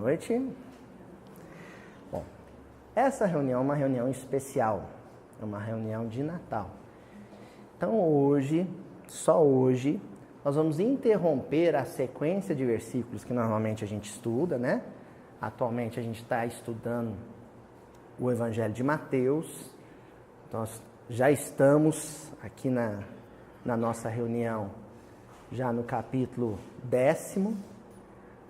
noite. Bom, essa reunião é uma reunião especial, é uma reunião de Natal. Então hoje, só hoje, nós vamos interromper a sequência de versículos que normalmente a gente estuda, né? Atualmente a gente está estudando o Evangelho de Mateus. Nós já estamos aqui na nossa reunião, já no capítulo 10º,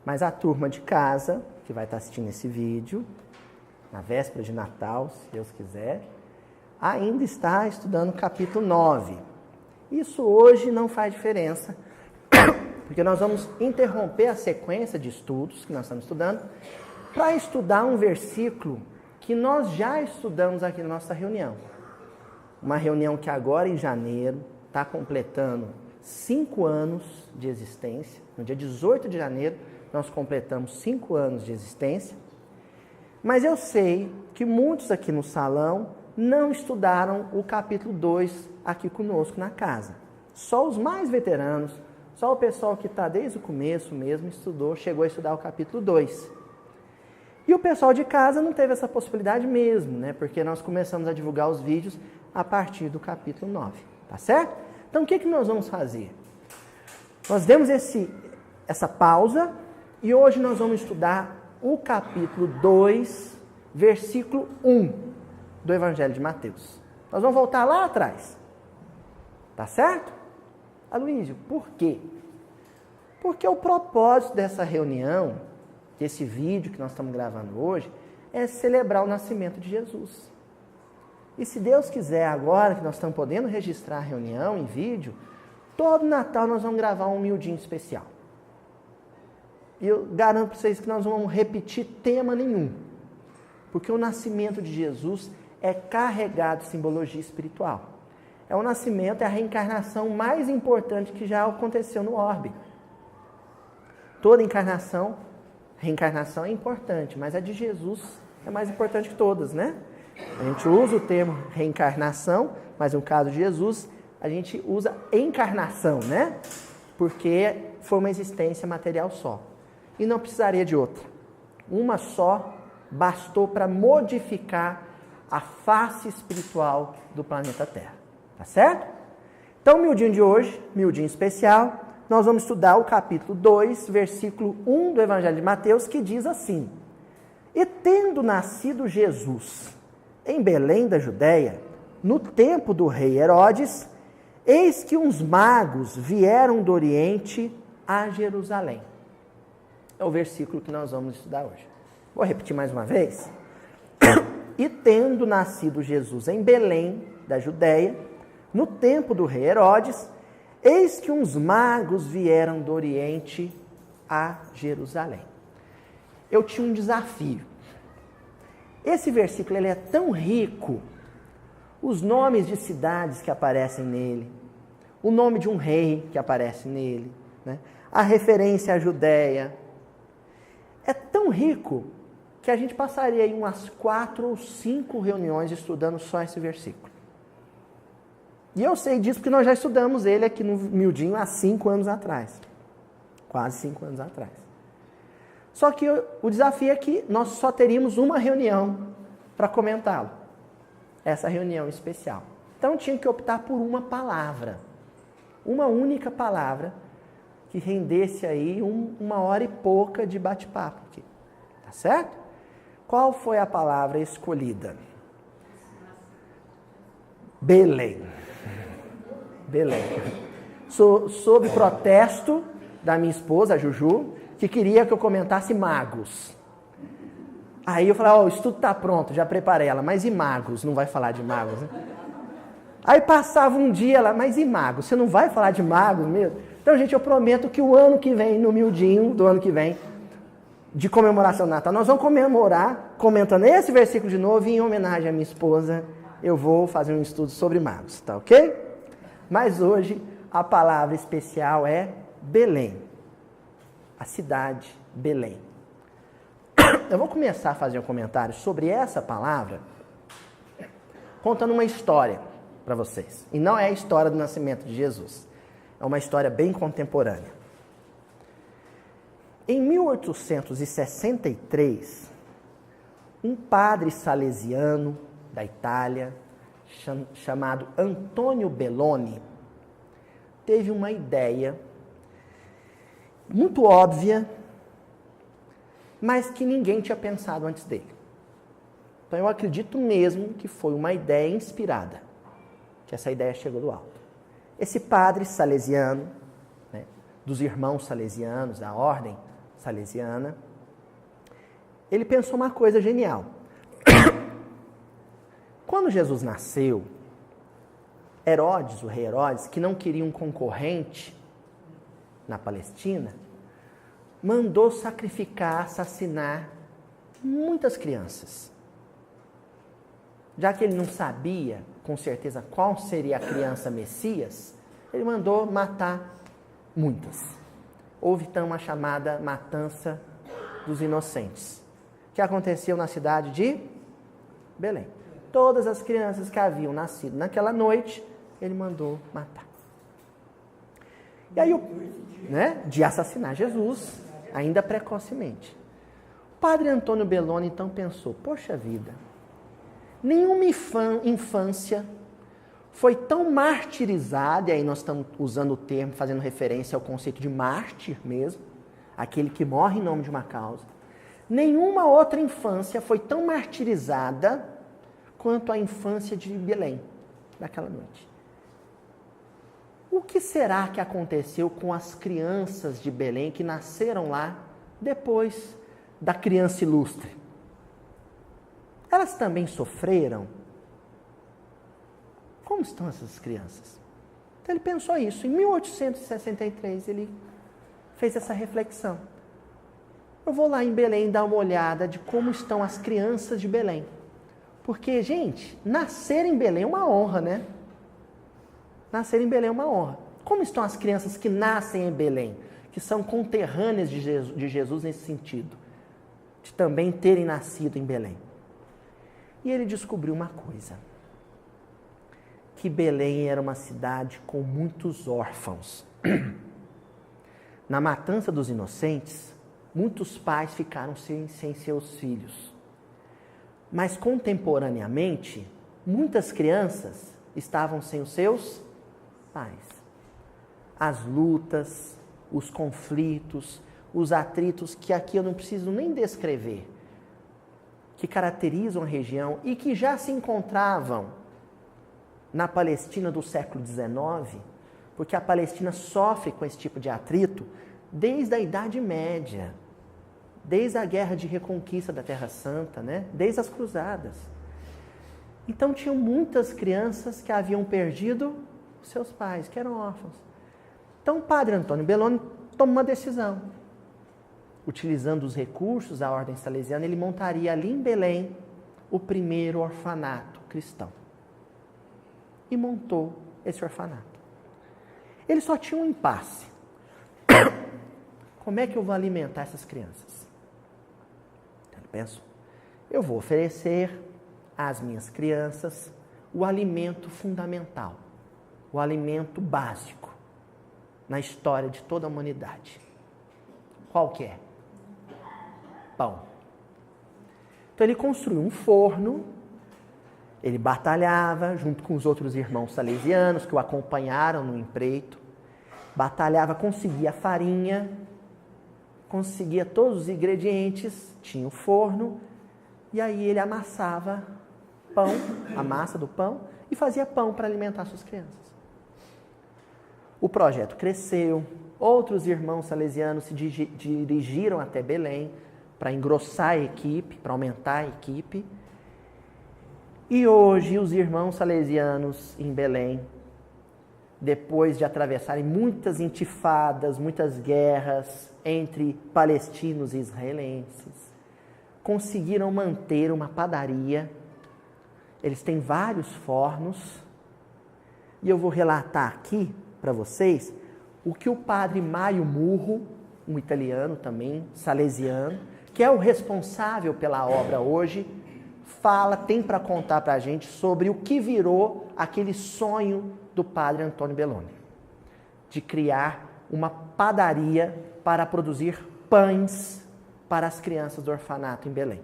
mas a turma de casa, que vai estar assistindo esse vídeo, na véspera de Natal, se Deus quiser, ainda está estudando o capítulo 9. Isso hoje não faz diferença, porque nós vamos interromper a sequência de estudos que nós estamos estudando para estudar um versículo que nós já estudamos aqui na nossa reunião. Uma reunião que agora em janeiro está completando 5 anos de existência. No dia 18 de janeiro nós completamos 5 anos de existência. Mas eu sei que muitos aqui no salão não estudaram o capítulo 2 aqui conosco na casa. Só os mais veteranos, só o pessoal que está desde o começo mesmo chegou a estudar o capítulo 2. E o pessoal de casa não teve essa possibilidade mesmo, né? Porque nós começamos a divulgar os vídeos a partir do capítulo 9, tá certo? Então o que nós vamos fazer? Nós demos essa pausa e hoje nós vamos estudar o capítulo 2, versículo 1 do Evangelho de Mateus. Nós vamos voltar lá atrás, tá certo? Aloysio, por quê? Porque o propósito dessa reunião, desse vídeo que nós estamos gravando hoje, é celebrar o nascimento de Jesus. E se Deus quiser, agora que nós estamos podendo registrar a reunião em vídeo, todo Natal nós vamos gravar um miudinho especial. E eu garanto para vocês que nós não vamos repetir tema nenhum. Porque o nascimento de Jesus é carregado de simbologia espiritual. É o nascimento, é a reencarnação mais importante que já aconteceu no orbe. Toda reencarnação é importante, mas a de Jesus é mais importante que todas, né? A gente usa o termo reencarnação, mas no caso de Jesus, a gente usa encarnação, né? Porque foi uma existência material só. E não precisaria de outra. Uma só bastou para modificar a face espiritual do planeta Terra. Tá certo? Então, o miudinho de hoje, miudinho especial, nós vamos estudar o capítulo 2, versículo 1 do Evangelho de Mateus, que diz assim: E tendo nascido Jesus em Belém da Judéia, no tempo do rei Herodes, eis que uns magos vieram do Oriente a Jerusalém. É o versículo que nós vamos estudar hoje. Vou repetir mais uma vez. E tendo nascido Jesus em Belém da Judéia, no tempo do rei Herodes, eis que uns magos vieram do Oriente a Jerusalém. Eu tinha um desafio. Esse versículo ele é tão rico, os nomes de cidades que aparecem nele, o nome de um rei que aparece nele, né? A referência à Judéia, é tão rico que a gente passaria aí umas 4 ou 5 reuniões estudando só esse versículo. E eu sei disso porque nós já estudamos ele aqui no miudinho há 5 anos atrás. Quase 5 anos atrás. Só que o desafio é que nós só teríamos uma reunião para comentá-lo. Essa reunião especial. Então tinha que optar por uma palavra. Uma única palavra que rendesse aí 1h e pouca de bate-papo aqui. Tá certo? Qual foi a palavra escolhida? Belém. Belém. Sob protesto da minha esposa, a Juju, que queria que eu comentasse magos. Aí eu falei, o estudo está pronto, já preparei ela, mas e magos? Não vai falar de magos, né? Aí passava um dia ela, mas e magos? Você não vai falar de magos mesmo? Então, gente, eu prometo que o ano que vem, no miudinho do ano que vem, de comemoração do Natal, nós vamos comemorar, comentando esse versículo de novo, e em homenagem à minha esposa, eu vou fazer um estudo sobre magos, tá ok? Mas hoje, a palavra especial é Belém. A cidade Belém. Eu vou começar a fazer um comentário sobre essa palavra, contando uma história para vocês. E não é a história do nascimento de Jesus. É uma história bem contemporânea. Em 1863, um padre salesiano da Itália, chamado Antonio Belloni, teve uma ideia muito óbvia, mas que ninguém tinha pensado antes dele. Então eu acredito mesmo que foi uma ideia inspirada, que essa ideia chegou do alto. Esse padre salesiano, né, dos irmãos salesianos, da ordem salesiana, ele pensou uma coisa genial. Quando Jesus nasceu, Herodes, o rei Herodes, que não queria um concorrente na Palestina, mandou sacrificar, assassinar muitas crianças. Já que ele não sabia com certeza qual seria a criança Messias, ele mandou matar muitas. Houve então a chamada matança dos inocentes, que aconteceu na cidade de Belém. Todas as crianças que haviam nascido naquela noite, ele mandou matar. E aí, de assassinar Jesus, ainda precocemente. O padre Antônio Belloni então pensou, poxa vida, nenhuma infância foi tão martirizada, e aí nós estamos usando o termo, fazendo referência ao conceito de mártir mesmo, aquele que morre em nome de uma causa. Nenhuma outra infância foi tão martirizada quanto a infância de Belém, naquela noite. O que será que aconteceu com as crianças de Belém que nasceram lá depois da criança ilustre? Elas também sofreram? Como estão essas crianças? Então ele pensou isso. Em 1863 ele fez essa reflexão. Eu vou lá em Belém dar uma olhada de como estão as crianças de Belém. Porque, gente, nascer em Belém é uma honra, né? Nascer em Belém é uma honra. Como estão as crianças que nascem em Belém? Que são conterrâneas de Jesus nesse sentido. De também terem nascido em Belém. E ele descobriu uma coisa. Que Belém era uma cidade com muitos órfãos. Na matança dos inocentes, muitos pais ficaram sem seus filhos. Mas contemporaneamente, muitas crianças estavam sem os seus pais. As lutas, os conflitos, os atritos, que aqui eu não preciso nem descrever, que caracterizam a região e que já se encontravam na Palestina do século XIX, porque a Palestina sofre com esse tipo de atrito desde a Idade Média, desde a Guerra de Reconquista da Terra Santa, né? Desde as Cruzadas. Então tinham muitas crianças que haviam perdido os seus pais, que eram órfãos. Então o padre Antônio Belloni toma uma decisão. Utilizando os recursos da ordem salesiana, ele montaria ali em Belém o primeiro orfanato cristão. E montou esse orfanato. Ele só tinha um impasse. Como é que eu vou alimentar essas crianças? Então ele pensou, eu vou oferecer às minhas crianças o alimento fundamental, o alimento básico na história de toda a humanidade. Qual que é? Pão. Então ele construiu um forno, ele batalhava junto com os outros irmãos salesianos que o acompanharam no empreito, batalhava, conseguia farinha, conseguia todos os ingredientes, tinha o forno, e aí ele amassava pão, a massa do pão, e fazia pão para alimentar suas crianças. O projeto cresceu, outros irmãos salesianos se dirigiram até Belém para engrossar a equipe, para aumentar a equipe. E hoje os irmãos salesianos em Belém, depois de atravessarem muitas intifadas, muitas guerras entre palestinos e israelenses, conseguiram manter uma padaria. Eles têm vários fornos. E eu vou relatar aqui para vocês o que o padre Mário Murro, um italiano também, salesiano, que é o responsável pela obra hoje, tem para contar para a gente sobre o que virou aquele sonho do padre Antônio Belloni, de criar uma padaria para produzir pães para as crianças do orfanato em Belém.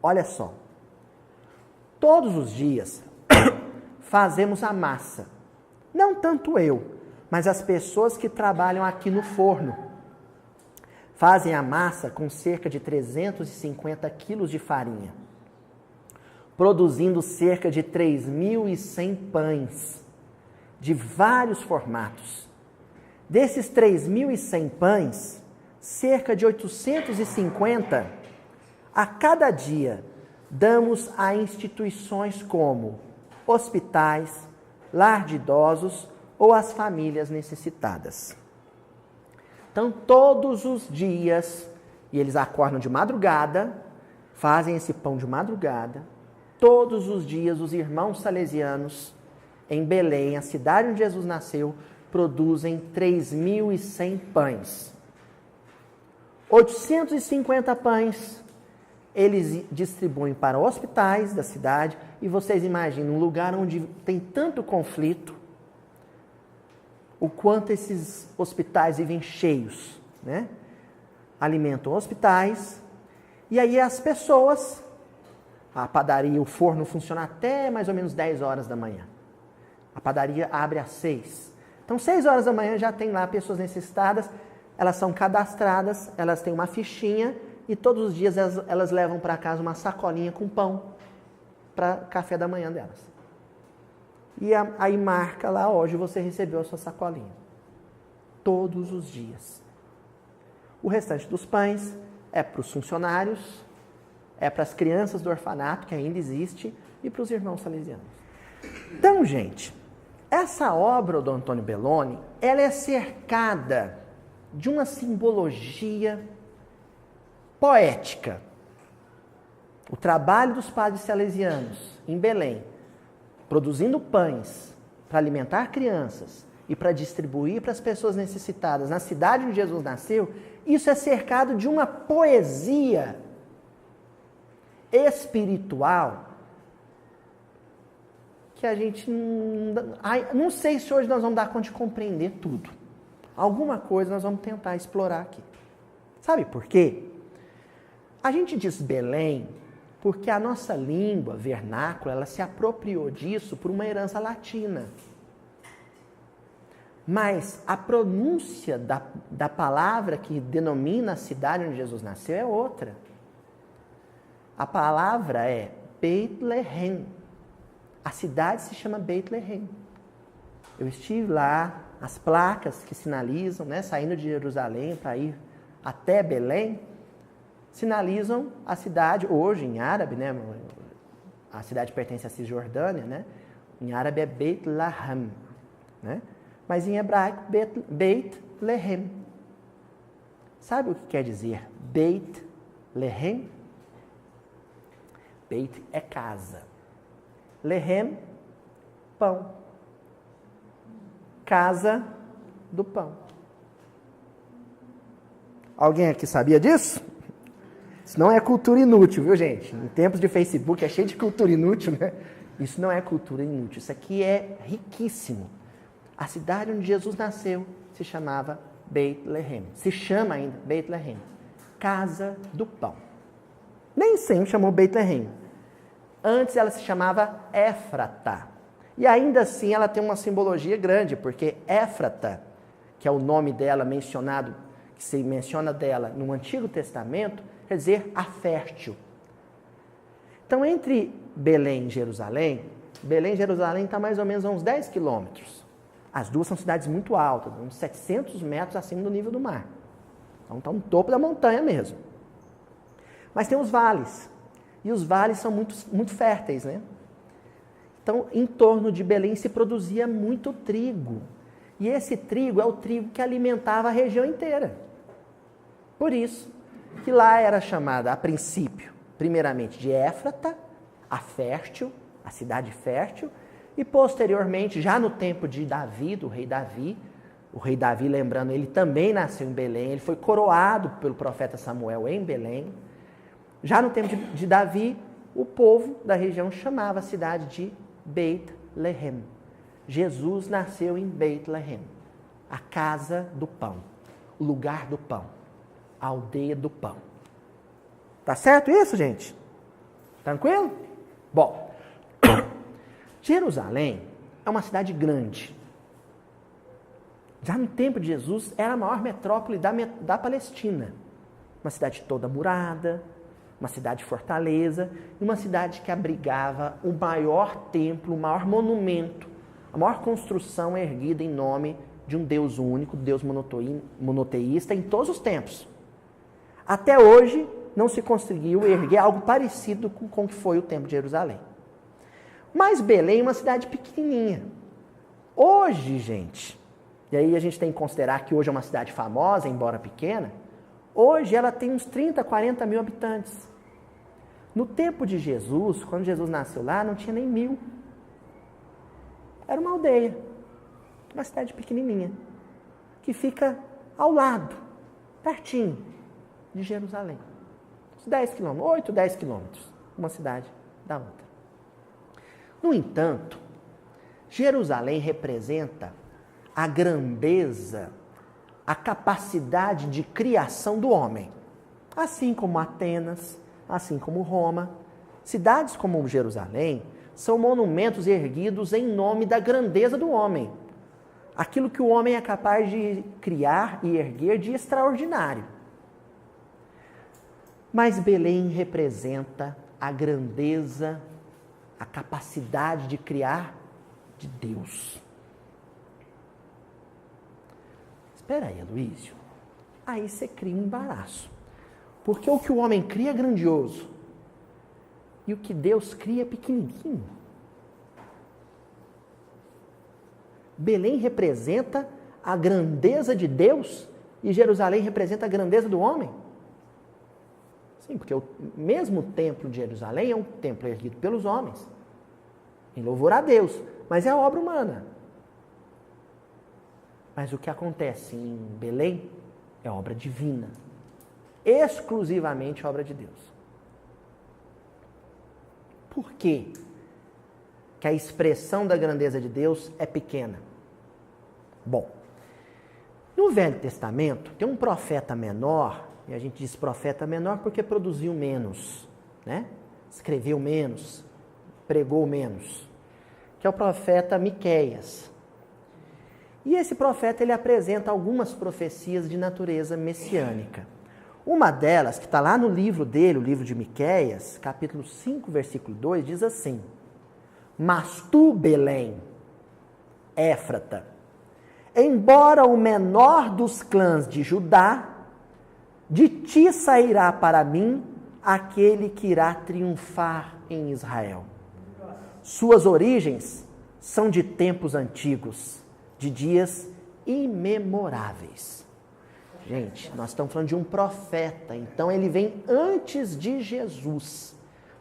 Olha só, todos os dias fazemos a massa. Não tanto eu, mas as pessoas que trabalham aqui no forno. Fazem a massa com cerca de 350 quilos de farinha, produzindo cerca de 3.100 pães, de vários formatos. Desses 3.100 pães, cerca de 850 a cada dia damos a instituições como hospitais, lar de idosos ou as famílias necessitadas. Então, todos os dias, e eles acordam de madrugada, fazem esse pão de madrugada, todos os dias os irmãos salesianos em Belém, a cidade onde Jesus nasceu, produzem 3.100 pães. 850 pães eles distribuem para hospitais da cidade, e vocês imaginam um lugar onde tem tanto conflito, o quanto esses hospitais vivem cheios, né? Alimentam hospitais, e aí as pessoas, a padaria, o forno funciona até mais ou menos 10 horas da manhã. A padaria abre às 6. Então, 6 horas da manhã já tem lá pessoas necessitadas, elas são cadastradas, elas têm uma fichinha, e todos os dias elas levam para casa uma sacolinha com pão para café da manhã delas. E aí marca lá, hoje você recebeu a sua sacolinha. Todos os dias. O restante dos pães é para os funcionários, é para as crianças do orfanato, que ainda existe, e para os irmãos salesianos. Então, gente, essa obra do Antônio Belloni, ela é cercada de uma simbologia poética. O trabalho dos padres salesianos em Belém, produzindo pães para alimentar crianças e para distribuir para as pessoas necessitadas na cidade onde Jesus nasceu, isso é cercado de uma poesia espiritual que a gente não sei se hoje nós vamos dar conta de compreender tudo. Alguma coisa nós vamos tentar explorar aqui. Sabe por quê? A gente diz Belém porque a nossa língua vernácula, ela se apropriou disso por uma herança latina. Mas a pronúncia da palavra que denomina a cidade onde Jesus nasceu é outra. A palavra é Beit-Lehem. A cidade se chama Beit-Lehem. Eu estive lá, as placas que sinalizam, né, saindo de Jerusalém para ir até Belém, sinalizam a cidade, hoje em árabe, né, a cidade pertence à Cisjordânia, né, em árabe é Beit-Lahem, né, mas em hebraico Beit-Lehem. Sabe o que quer dizer Beit-Lehem? Beit é casa. Lehem, pão. Casa do pão. Alguém aqui sabia disso? Isso não é cultura inútil, viu, gente? Em tempos de Facebook é cheio de cultura inútil, né? Isso não é cultura inútil. Isso aqui é riquíssimo. A cidade onde Jesus nasceu se chamava Beit-Lehem. Se chama ainda Beit-Lehem. Casa do pão. Nem sempre chamou Beit-Lehem. Antes ela se chamava Éfrata. E ainda assim ela tem uma simbologia grande, porque Éfrata, que é o nome dela mencionado, que se menciona dela no Antigo Testamento, quer dizer a fértil. Então, entre Belém e Jerusalém está mais ou menos a uns 10 quilômetros. As duas são cidades muito altas, uns 700 metros acima do nível do mar. Então, está no topo da montanha mesmo. Mas tem os vales. E os vales são muito férteis, né? Então, em torno de Belém se produzia muito trigo. E esse trigo é o trigo que alimentava a região inteira. Por isso que lá era chamada, a princípio, primeiramente de Éfrata, a fértil, a cidade fértil, e posteriormente, já no tempo de Davi, do rei Davi, o rei Davi, lembrando, ele também nasceu em Belém, ele foi coroado pelo profeta Samuel em Belém. Já no tempo de Davi, o povo da região chamava a cidade de Beit-Lehem. Jesus nasceu em Beit-Lehem, a casa do pão, o lugar do pão, aldeia do pão. Tá certo isso, gente? Tranquilo? Bom, Jerusalém é uma cidade grande. Já no tempo de Jesus, era a maior metrópole da Palestina. Uma cidade toda murada, uma cidade fortaleza, e uma cidade que abrigava o maior templo, o maior monumento, a maior construção erguida em nome de um Deus único, Deus monoteísta em todos os tempos. Até hoje, não se conseguiu erguer algo parecido com o que foi o Templo de Jerusalém. Mas Belém é uma cidade pequenininha. Hoje, gente, e aí a gente tem que considerar que hoje é uma cidade famosa, embora pequena, hoje ela tem uns 30, 40 mil habitantes. No tempo de Jesus, quando Jesus nasceu lá, não tinha nem 1000. Era uma aldeia, uma cidade pequenininha, que fica ao lado, pertinho de Jerusalém. Uns 10 quilômetros, 8, 10 quilômetros, uma cidade da outra. No entanto, Jerusalém representa a grandeza, a capacidade de criação do homem. Assim como Atenas, assim como Roma. Cidades como Jerusalém são monumentos erguidos em nome da grandeza do homem. Aquilo que o homem é capaz de criar e erguer de extraordinário. Mas Belém representa a grandeza, a capacidade de criar de Deus. Espera aí, Aloísio. Aí você cria um embaraço. Porque o que o homem cria é grandioso. E o que Deus cria é pequenininho. Belém representa a grandeza de Deus e Jerusalém representa a grandeza do homem? Sim, porque o mesmo templo de Jerusalém é um templo erguido pelos homens, em louvor a Deus, mas é a obra humana. Mas o que acontece em Belém é obra divina, exclusivamente obra de Deus. Por quê que a expressão da grandeza de Deus é pequena? Bom, no Velho Testamento tem um profeta menor, e a gente diz profeta menor porque produziu menos, né? Escreveu menos, pregou menos, que é o profeta Miqueias. E esse profeta ele apresenta algumas profecias de natureza messiânica. Uma delas, que está lá no livro dele, o livro de Miqueias, capítulo 5, versículo 2, diz assim: Mas tu, Belém, Éfrata, embora o menor dos clãs de Judá, de ti sairá para mim aquele que irá triunfar em Israel. Suas origens são de tempos antigos, de dias imemoráveis. Gente, nós estamos falando de um profeta, então ele vem antes de Jesus.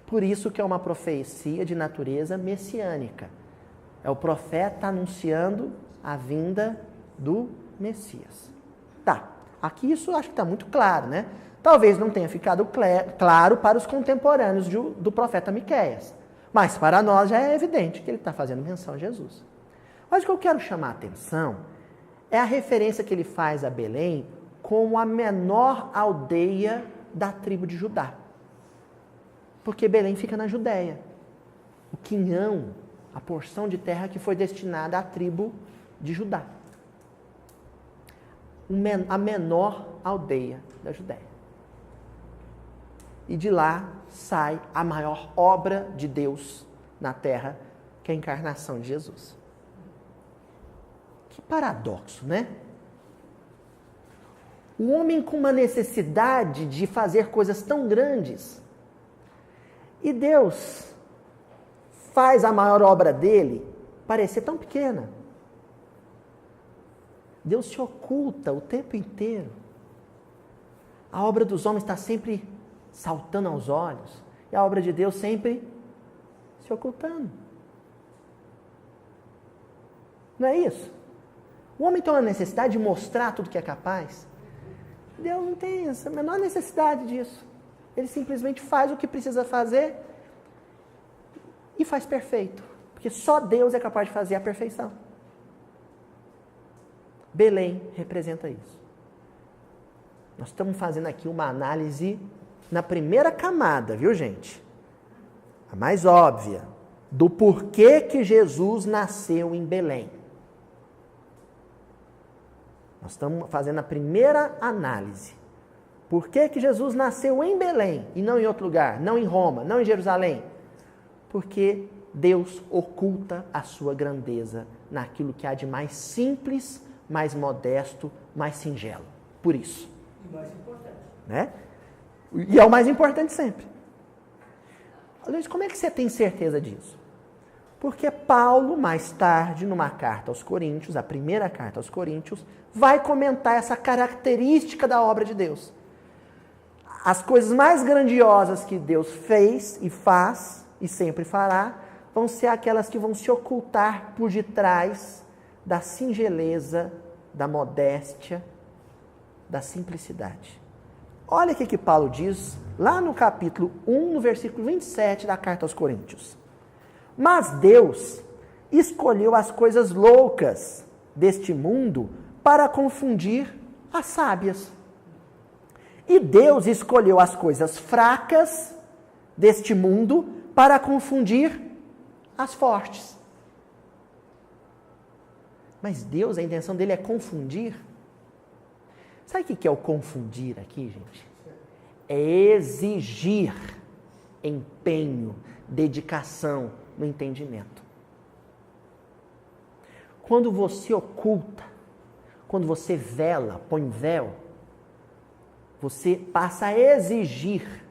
Por isso que é uma profecia de natureza messiânica. É o profeta anunciando a vinda do Messias. Tá, aqui isso eu acho que está muito claro, né? Talvez não tenha ficado claro para os contemporâneos do profeta Miqueias, mas para nós já é evidente que ele está fazendo menção a Jesus. Mas o que eu quero chamar a atenção é a referência que ele faz a Belém como a menor aldeia da tribo de Judá. Porque Belém fica na Judéia. O quinhão, a porção de terra que foi destinada à tribo de Judá. A menor aldeia da Judéia. E de lá sai a maior obra de Deus na terra, que é a encarnação de Jesus. Que paradoxo, né? O homem com uma necessidade de fazer coisas tão grandes, e Deus faz a maior obra dele parecer tão pequena. Deus se oculta o tempo inteiro. A obra dos homens está sempre saltando aos olhos, e a obra de Deus sempre se ocultando. Não é isso? O homem tem uma necessidade de mostrar tudo que é capaz. Deus não tem essa menor necessidade disso. Ele simplesmente faz o que precisa fazer e faz perfeito. Porque só Deus é capaz de fazer a perfeição. Belém representa isso. Nós estamos fazendo aqui uma análise na primeira camada, viu, gente? A mais óbvia, do porquê que Jesus nasceu em Belém. Nós estamos fazendo a primeira análise. Por que que Jesus nasceu em Belém e não em outro lugar, não em Roma, não em Jerusalém? Porque Deus oculta a sua grandeza naquilo que há de mais simples, mais modesto, mais singelo. Por isso. E mais importante. Né? E é o mais importante sempre. Luiz, como é que você tem certeza disso? Porque Paulo, mais tarde, numa carta aos Coríntios, a primeira carta aos Coríntios, vai comentar essa característica da obra de Deus. As coisas mais grandiosas que Deus fez e faz e sempre fará vão ser aquelas que vão se ocultar por detrás da singeleza, da modéstia, da simplicidade. Olha o que Paulo diz lá no capítulo 1, no versículo 27 da carta aos Coríntios. Mas Deus escolheu as coisas loucas deste mundo para confundir as sábias. E Deus escolheu as coisas fracas deste mundo para confundir as fortes. Mas Deus, a intenção dele é confundir. Sabe o que é o confundir aqui, gente? É exigir empenho, dedicação no entendimento. Quando você oculta, quando você vela, põe véu, você passa a exigir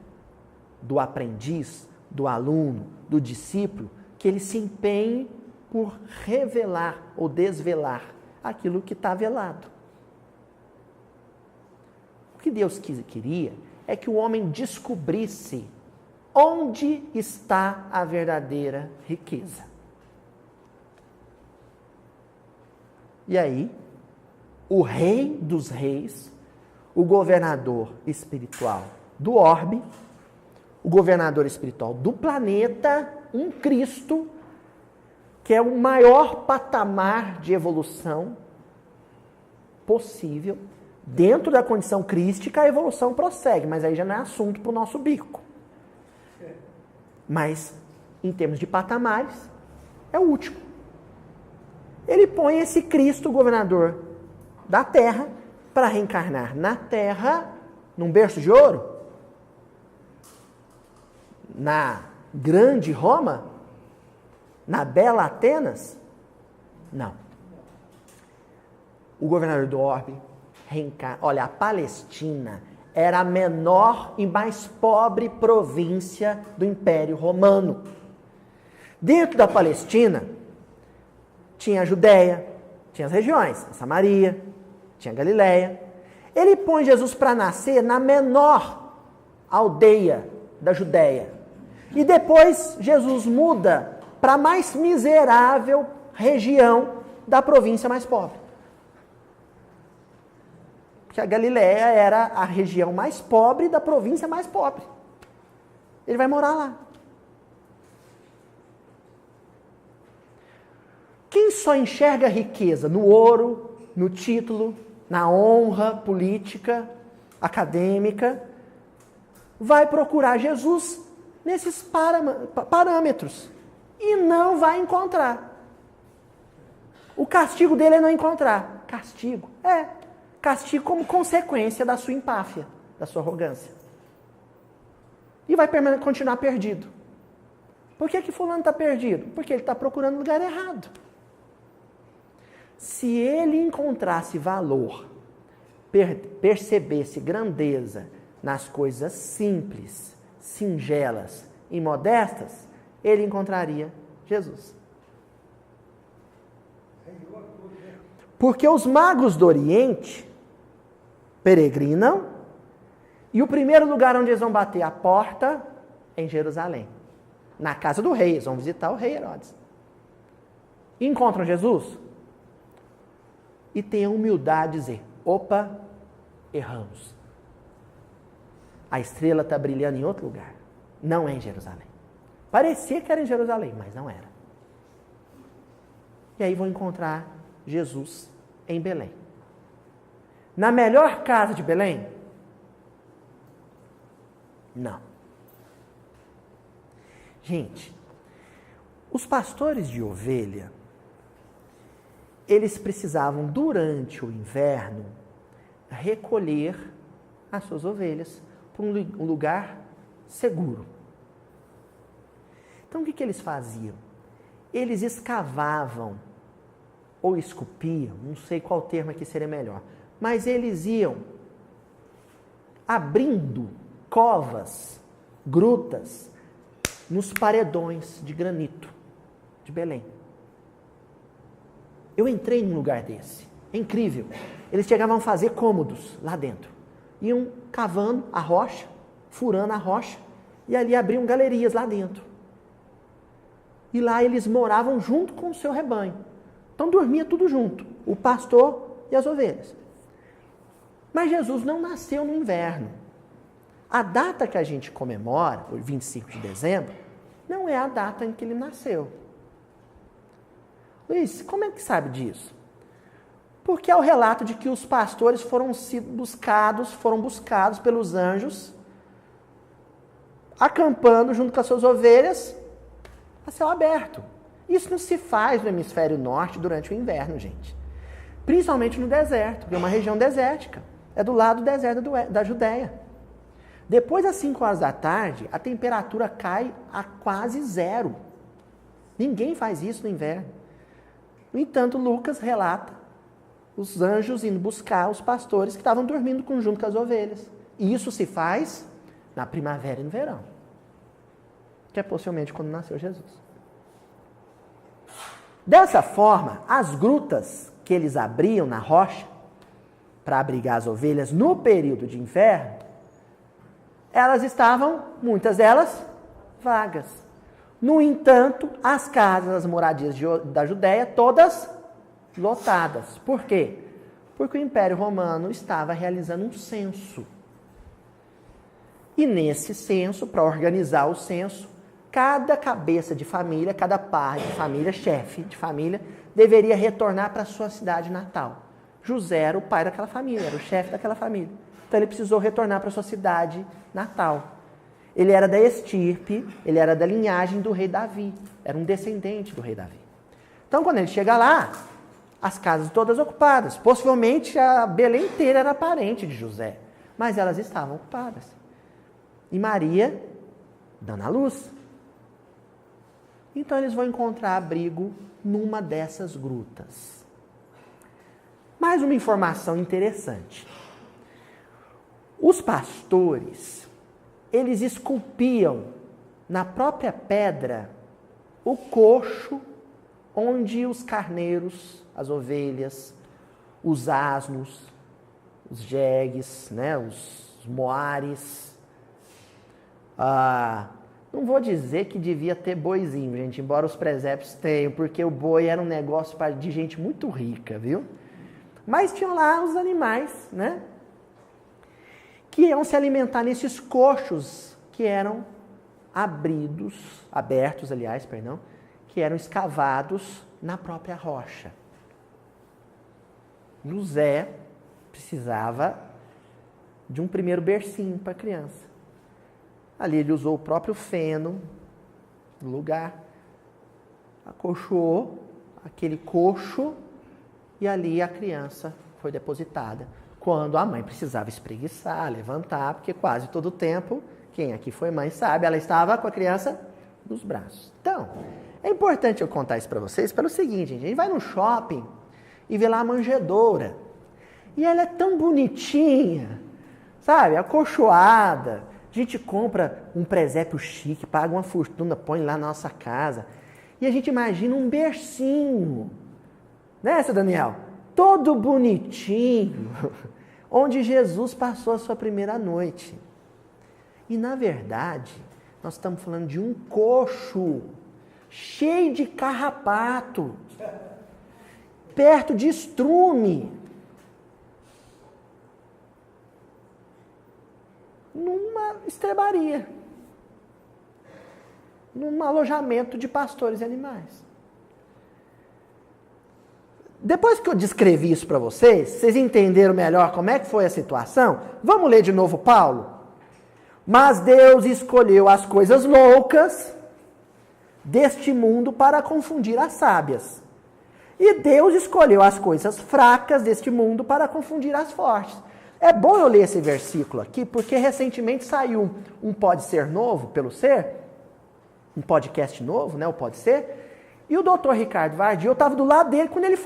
do aprendiz, do aluno, do discípulo, que ele se empenhe por revelar ou desvelar aquilo que está velado. O que Deus queria é que o homem descobrisse onde está a verdadeira riqueza. E aí, o rei dos reis, o governador espiritual do orbe, o governador espiritual do planeta, um Cristo, que é o maior patamar de evolução possível. Dentro da condição crística, a evolução prossegue, mas aí já não é assunto para o nosso bico. Mas, em termos de patamares, é o último. Ele põe esse Cristo, governador da Terra, para reencarnar na Terra, num berço de ouro, na grande Roma, na bela Atenas? Não. O governador do orbe reencarna. Olha, a Palestina era a menor e mais pobre província do Império Romano. Dentro da Palestina, tinha a Judéia, tinha as regiões, a Samaria, tinha a Galileia. Ele põe Jesus para nascer na menor aldeia da Judéia. E depois Jesus muda para a mais miserável região da província mais pobre. Porque a Galileia era a região mais pobre da província mais pobre. Ele vai morar lá. Quem só enxerga riqueza no ouro, no título, na honra política, acadêmica, vai procurar Jesus nesses parâmetros e não vai encontrar. O castigo dele é não encontrar. Castigo? Castigo como consequência da sua empáfia, da sua arrogância. E vai continuar perdido. Por que fulano está perdido? Porque ele está procurando o lugar errado. Se ele encontrasse valor, percebesse grandeza nas coisas simples, singelas e modestas, ele encontraria Jesus. Porque os magos do Oriente peregrinam e o primeiro lugar onde eles vão bater a porta é em Jerusalém. Na casa do rei, eles vão visitar o rei Herodes. Encontram Jesus e têm a humildade de dizer, opa, erramos. A estrela está brilhando em outro lugar. Não é em Jerusalém. Parecia que era em Jerusalém, mas não era. E aí vão encontrar Jesus em Belém. Na melhor casa de Belém? Não. Gente, os pastores de ovelha, eles precisavam, durante o inverno, recolher as suas ovelhas para um lugar seguro. Então, o que eles faziam? Eles escavavam ou esculpiam, não sei qual termo aqui seria melhor, mas eles iam abrindo covas, grutas, nos paredões de granito de Belém. Eu entrei num lugar desse, é incrível. Eles chegavam a fazer cômodos lá dentro. Iam cavando a rocha, furando a rocha, e ali abriam galerias lá dentro. E lá eles moravam junto com o seu rebanho. Então dormia tudo junto, o pastor e as ovelhas. Mas Jesus não nasceu no inverno. A data que a gente comemora, o 25 de dezembro, não é a data em que ele nasceu. Luiz, como é que sabe disso? Porque é o relato de que os pastores foram buscados pelos anjos, acampando junto com as suas ovelhas a céu aberto. Isso não se faz no hemisfério norte durante o inverno, gente. Principalmente no deserto, que é uma região desértica. É do lado do deserto da Judéia. Depois das 5 horas da tarde, a temperatura cai a quase zero. Ninguém faz isso no inverno. No entanto, Lucas relata os anjos indo buscar os pastores que estavam dormindo junto com as ovelhas. E isso se faz na primavera e no verão, que é possivelmente quando nasceu Jesus. Dessa forma, as grutas que eles abriam na rocha para abrigar as ovelhas no período de inverno, elas estavam, muitas delas, vagas. No entanto, as casas, as moradias da Judéia, todas lotadas. Por quê? Porque o Império Romano estava realizando um censo. E nesse censo, para organizar o censo, cada cabeça de família, cada pai de família, chefe de família, deveria retornar para a sua cidade natal. José era o pai daquela família, era o chefe daquela família. Então ele precisou retornar para a sua cidade natal. Ele era da estirpe, ele era da linhagem do rei Davi, era um descendente do rei Davi. Então quando ele chega lá, as casas todas ocupadas, possivelmente a Belém inteira era parente de José, mas elas estavam ocupadas. E Maria dando à luz. Então eles vão encontrar abrigo numa dessas grutas. Mais uma informação interessante. Os pastores, eles esculpiam na própria pedra o coxo onde os carneiros, as ovelhas, os asnos, os jegues, né, os moares. Não vou dizer que devia ter boizinho, gente, embora os presépios tenham, porque o boi era um negócio de gente muito rica, viu? Mas tinham lá os animais, né? Que iam se alimentar nesses coxos que eram abertos, que eram escavados na própria rocha. José precisava de um primeiro bercinho para a criança. Ali ele usou o próprio feno no lugar, acolchoou aquele coxo e ali a criança foi depositada. Quando a mãe precisava espreguiçar, levantar, porque quase todo o tempo, quem aqui foi mãe sabe, ela estava com a criança nos braços. Então, é importante eu contar isso para vocês pelo seguinte, gente, a gente vai no shopping e vê lá a manjedoura. E ela é tão bonitinha, sabe, acolchoada. A gente compra um presépio chique, paga uma fortuna, põe lá na nossa casa. E a gente imagina um bercinho, né, seu Daniel? Todo bonitinho, onde Jesus passou a sua primeira noite. E, na verdade, nós estamos falando de um coxo cheio de carrapato, perto de estrume, numa estrebaria, num alojamento de pastores e animais. Depois que eu descrevi isso para vocês, vocês entenderam melhor como é que foi a situação? Vamos ler de novo Paulo? Mas Deus escolheu as coisas loucas deste mundo para confundir as sábias. E Deus escolheu as coisas fracas deste mundo para confundir as fortes. É bom eu ler esse versículo aqui, porque recentemente saiu um Pode Ser novo, pelo Ser, um podcast novo, né, o Pode Ser, e o Dr. Ricardo Vardil, eu estava do lado dele quando ele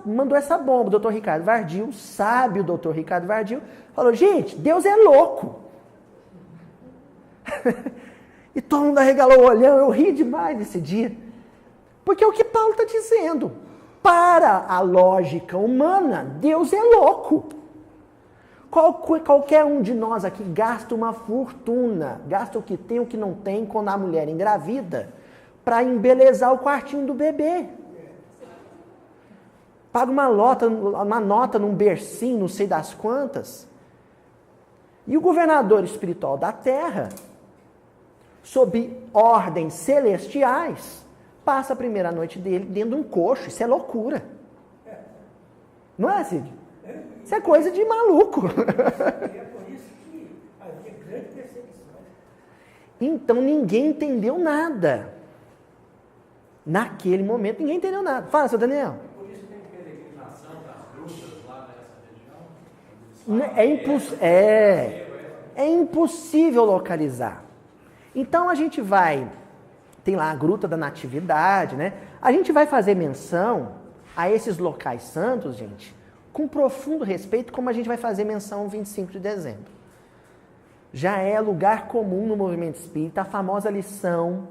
mandou essa bomba. O Dr. Ricardo Vardil, sábio Dr. Ricardo Vardil, falou, gente, Deus é louco. E todo mundo arregalou o olhão, eu ri demais nesse dia. Porque é o que Paulo está dizendo. Para a lógica humana, Deus é louco. Qualquer um de nós aqui gasta uma fortuna, gasta o que tem, o que não tem, quando a mulher engravida, para embelezar o quartinho do bebê. Paga uma nota num bercinho, não sei das quantas. E o governador espiritual da terra, sob ordens celestiais, passa a primeira noite dele dentro de um coxo. Isso é loucura. Não é, Cid? Isso é coisa de maluco. É por isso que havia grande perseguição. Então ninguém entendeu nada. Naquele momento ninguém entendeu nada. Fala, seu Daniel. Por isso tem peregrinação das grutas lá nessa região. É impossível localizar. Então a gente tem lá a Gruta da Natividade, né? A gente vai fazer menção a esses locais santos, gente, com profundo respeito, como a gente vai fazer menção 25 de dezembro. Já é lugar comum no movimento espírita a famosa lição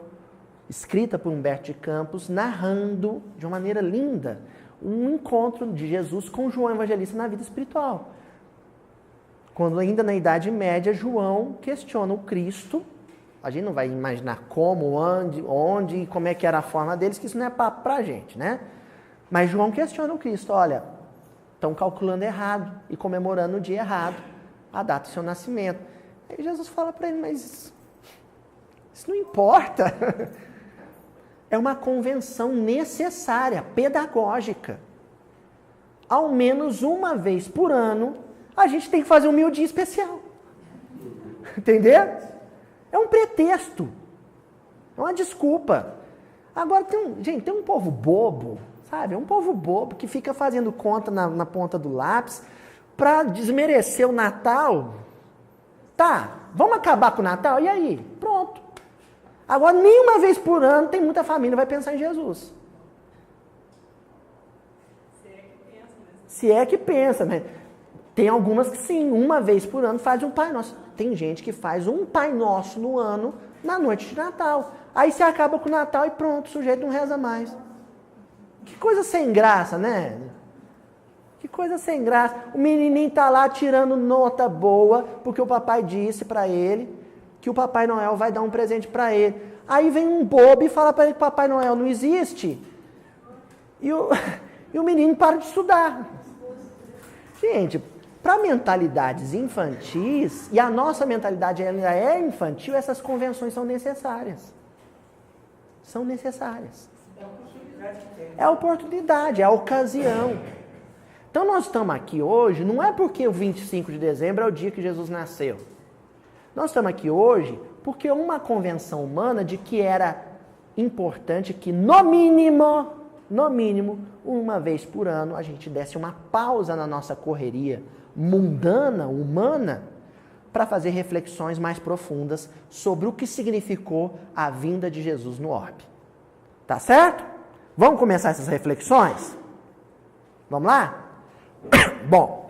escrita por Humberto de Campos, narrando de uma maneira linda um encontro de Jesus com João Evangelista na vida espiritual. Quando ainda na Idade Média, João questiona o Cristo. A gente não vai imaginar como, onde e como é que era a forma deles, que isso não é papo pra gente, né? Mas João questiona o Cristo, olha, estão calculando errado e comemorando o dia errado, a data do seu nascimento. Aí Jesus fala para ele, mas isso não importa. É uma convenção necessária, pedagógica. Ao menos uma vez por ano, a gente tem que fazer um miudinho especial. Entendeu? É um pretexto. É uma desculpa. Agora, tem um povo bobo, sabe? É um povo bobo que fica fazendo conta na ponta do lápis para desmerecer o Natal. Tá, vamos acabar com o Natal? E aí? Pronto. Agora, nenhuma vez por ano, tem muita família que vai pensar em Jesus. Se é que pensa, né? Tem algumas que sim, uma vez por ano faz um Pai Nosso. Tem gente que faz um Pai Nosso no ano, na noite de Natal. Aí você acaba com o Natal e pronto, o sujeito não reza mais. Que coisa sem graça, né? Que coisa sem graça. O menininho tá lá tirando nota boa, porque o papai disse para ele que o Papai Noel vai dar um presente para ele. Aí vem um bobo e fala para ele que o Papai Noel não existe. E o menino para de estudar. Gente, para mentalidades infantis, e a nossa mentalidade ainda é infantil, essas convenções são necessárias. São necessárias. É a oportunidade, é a ocasião. Então nós estamos aqui hoje, não é porque o 25 de dezembro é o dia que Jesus nasceu. Nós estamos aqui hoje porque uma convenção humana de que era importante que, no mínimo, uma vez por ano, a gente desse uma pausa na nossa correria mundana, humana, para fazer reflexões mais profundas sobre o que significou a vinda de Jesus no orbe. Tá certo? Vamos começar essas reflexões? Vamos lá? Bom,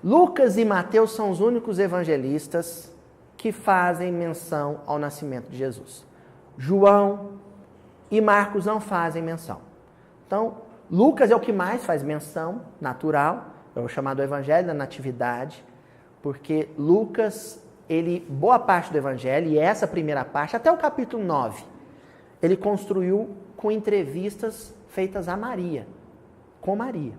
Lucas e Mateus são os únicos evangelistas que fazem menção ao nascimento de Jesus. João e Marcos não fazem menção. Então, Lucas é o que mais faz menção, natural, é o chamado Evangelho da Natividade, porque Lucas, boa parte do Evangelho, e essa primeira parte, até o capítulo 9, ele construiu com entrevistas feitas a Maria, com Maria.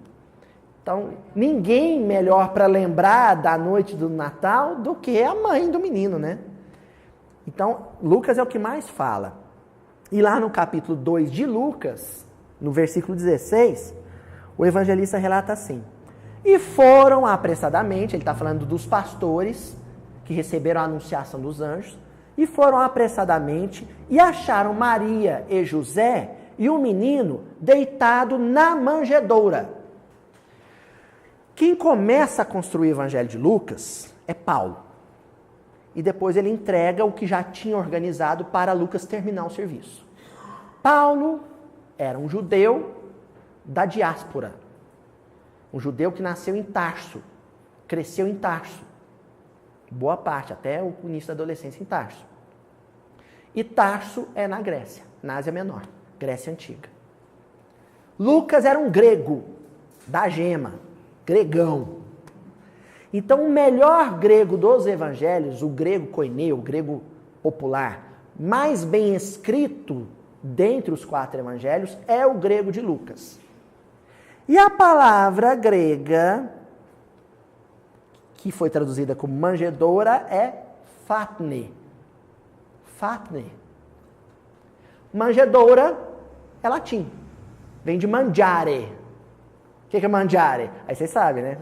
Então, ninguém melhor para lembrar da noite do Natal do que a mãe do menino, né? Então, Lucas é o que mais fala. E lá no capítulo 2 de Lucas, no versículo 16, o evangelista relata assim: e foram apressadamente, ele está falando dos pastores, que receberam a anunciação dos anjos, e foram apressadamente e acharam Maria e José e o menino deitado na manjedoura. Quem começa a construir o Evangelho de Lucas é Paulo. E depois ele entrega o que já tinha organizado para Lucas terminar o serviço. Paulo era um judeu da diáspora. Um judeu que nasceu em Tarso, cresceu em Tarso. Boa parte, até o início da adolescência em Tarso. E Tarso é na Grécia, na Ásia Menor, Grécia Antiga. Lucas era um grego, da gema, gregão. Então, o melhor grego dos evangelhos, o grego koineu, o grego popular, mais bem escrito dentre os 4 evangelhos, é o grego de Lucas. E a palavra grega, que foi traduzida como manjedoura, é fatne. Fatne. Manjedoura é latim. Vem de mangiare. O que é mangiare? Aí vocês sabem, né?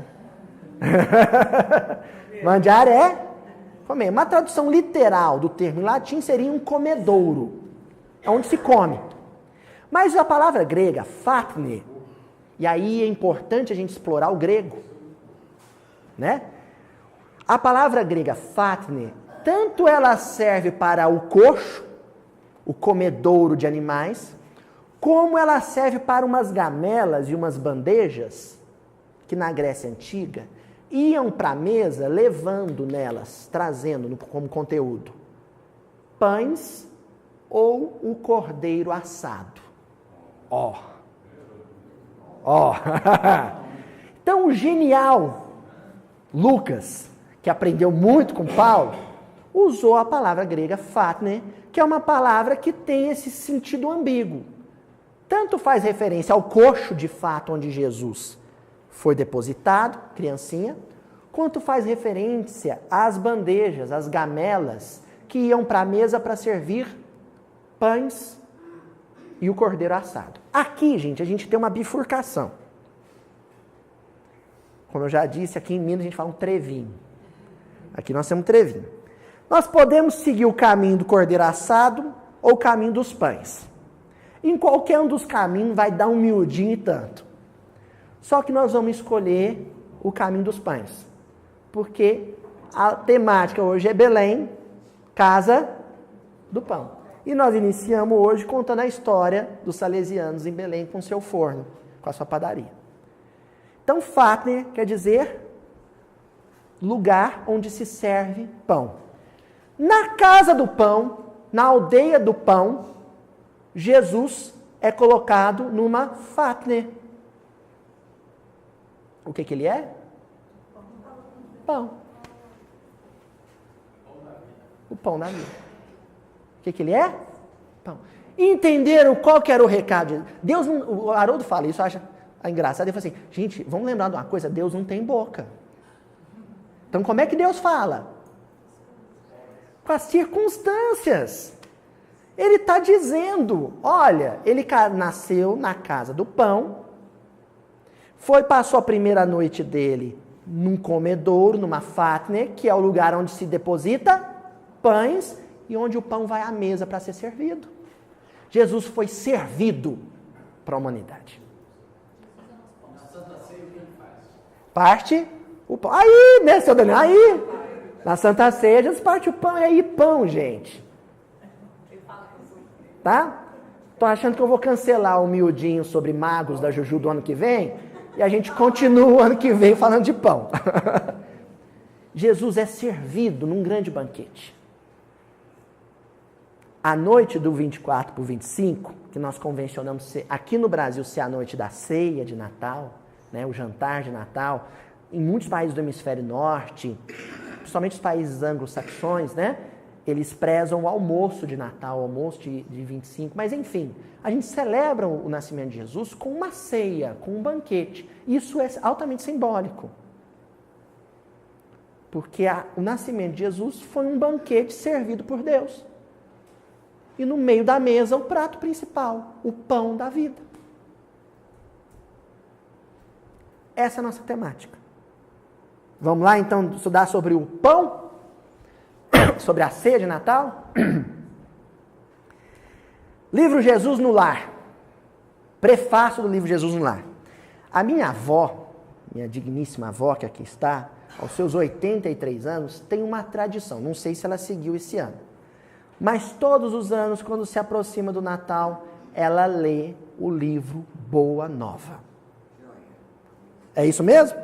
Mangiare é comer. Uma tradução literal do termo em latim seria um comedouro. É onde se come. Mas a palavra grega, fatne, e aí é importante a gente explorar o grego, né? A palavra grega fatne, tanto ela serve para o coxo, o comedouro de animais, como ela serve para umas gamelas e umas bandejas que na Grécia Antiga iam para a mesa levando nelas, trazendo como conteúdo, pães ou o cordeiro assado. Ó. Então o genial Lucas, que aprendeu muito com Paulo, usou a palavra grega fatne, que é uma palavra que tem esse sentido ambíguo. Tanto faz referência ao coxo de fato onde Jesus foi depositado, criancinha, quanto faz referência às bandejas, às gamelas que iam para a mesa para servir pães e o cordeiro assado. Aqui, gente, a gente tem uma bifurcação. Como eu já disse, aqui em Minas a gente fala um trevinho. Aqui nós temos um trevinho. Nós podemos seguir o caminho do cordeiro assado ou o caminho dos pães. Em qualquer um dos caminhos vai dar um miudinho e tanto. Só que nós vamos escolher o caminho dos pães. Porque a temática hoje é Belém, casa do pão. E nós iniciamos hoje contando a história dos salesianos em Belém com seu forno, com a sua padaria. Então, fatne quer dizer lugar onde se serve pão. Na casa do pão, na aldeia do pão, Jesus é colocado numa fatne. O que ele é? Pão. O pão da vida. O que ele é? Pão. Entenderam qual que era o recado? Deus, o Haroldo fala isso, acha engraçado. Ele fala assim, gente, vamos lembrar de uma coisa, Deus não tem boca. Então como é que Deus fala? Com as circunstâncias. Ele está dizendo, olha, ele nasceu na casa do pão, passou a primeira noite dele num comedouro, numa fatne, que é o lugar onde se deposita pães e onde o pão vai à mesa para ser servido. Jesus foi servido para a humanidade. Na Santa Ceia, o que ele faz? Parte o pão. Aí, né, seu Daniel? Aí, na Santa Ceia, Jesus parte o pão. E aí, pão, gente. Tá? Tô achando que eu vou cancelar o miudinho sobre magos da Juju do ano que vem e a gente continua o ano que vem falando de pão. Jesus é servido num grande banquete. A noite do 24 para o 25, que nós convencionamos ser, aqui no Brasil ser a noite da ceia de Natal, né, o jantar de Natal, em muitos países do hemisfério norte, principalmente os países anglo-saxões, né, eles prezam o almoço de Natal, o almoço de 25, mas enfim, a gente celebra o nascimento de Jesus com uma ceia, com um banquete. Isso é altamente simbólico. Porque o nascimento de Jesus foi um banquete servido por Deus. E no meio da mesa, o prato principal, o pão da vida. Essa é a nossa temática. Vamos lá, então, estudar sobre o pão? sobre a ceia de Natal. Livro Jesus no Lar. Prefácio do livro Jesus no Lar. A minha avó, minha digníssima avó que aqui está, aos seus 83 anos, tem uma tradição. Não sei se ela seguiu esse ano. Mas todos os anos, quando se aproxima do Natal, ela lê o livro Boa Nova. É isso mesmo?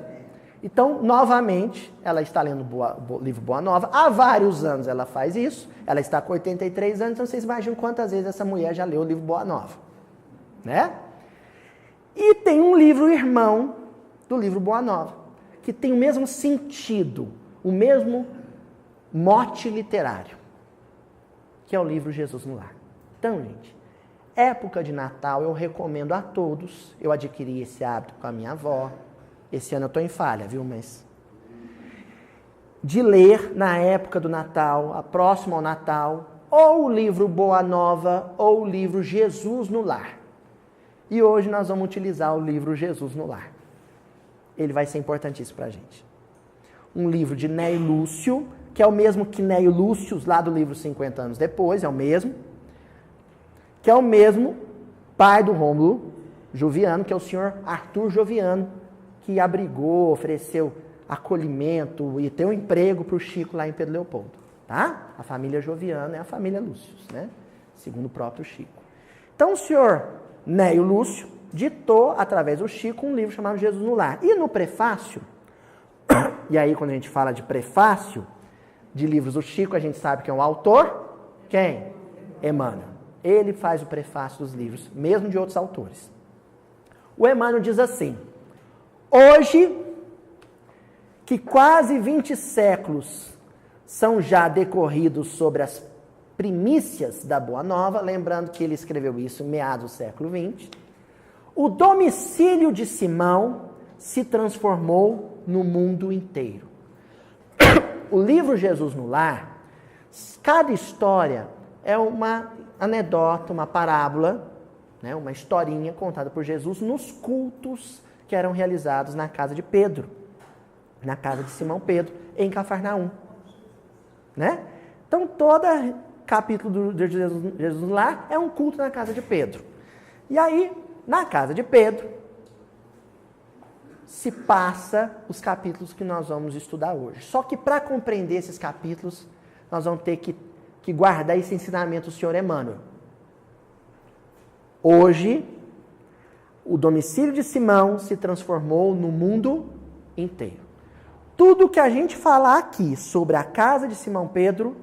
Então, novamente, ela está lendo o livro Boa Nova. Há vários anos ela faz isso. Ela está com 83 anos, então vocês imaginam quantas vezes essa mulher já leu o livro Boa Nova. Né? E tem um livro irmão do livro Boa Nova, que tem o mesmo sentido, o mesmo mote literário, que é o livro Jesus no Lar. Então, gente, época de Natal eu recomendo a todos. Eu adquiri esse hábito com a minha avó. Esse ano eu estou em falha, viu? Mas de ler na época do Natal, próximo ao Natal, ou o livro Boa Nova, ou o livro Jesus no Lar. E hoje nós vamos utilizar o livro Jesus no Lar. Ele vai ser importantíssimo para a gente. Um livro de Neio Lúcio, que é o mesmo que Neio Lúcio, lá do livro 50 anos depois, é o mesmo. Que é o mesmo pai do Rômulo Joviano, que é o senhor Arthur Joviano, que abrigou, ofereceu acolhimento e deu um emprego para o Chico lá em Pedro Leopoldo. Tá? A família Joviano é a família Lúcio, né? Segundo o próprio Chico. Então o senhor Neio Lúcio ditou, através do Chico, um livro chamado Jesus no Lar. E no prefácio, e aí quando a gente fala de prefácio de livros do Chico, a gente sabe que é um autor. Quem? Emmanuel. Ele faz o prefácio dos livros, mesmo de outros autores. O Emmanuel diz assim: hoje, que quase 20 séculos são já decorridos sobre as primícias da Boa Nova, lembrando que ele escreveu isso em meados do século XX, o domicílio de Simão se transformou no mundo inteiro. O livro Jesus no Lar, cada história é uma anedota, uma parábola, né, uma historinha contada por Jesus nos cultos que eram realizados na casa de Pedro, na casa de Simão Pedro, em Cafarnaum. Né? Então, todo capítulo de Jesus no Lar é um culto na casa de Pedro. E aí, na casa de Pedro, se passa os capítulos que nós vamos estudar hoje. Só que para compreender esses capítulos, nós vamos ter que guardar esse ensinamento do senhor Emmanuel. Hoje, o domicílio de Simão se transformou no mundo inteiro. Tudo que a gente falar aqui sobre a casa de Simão Pedro,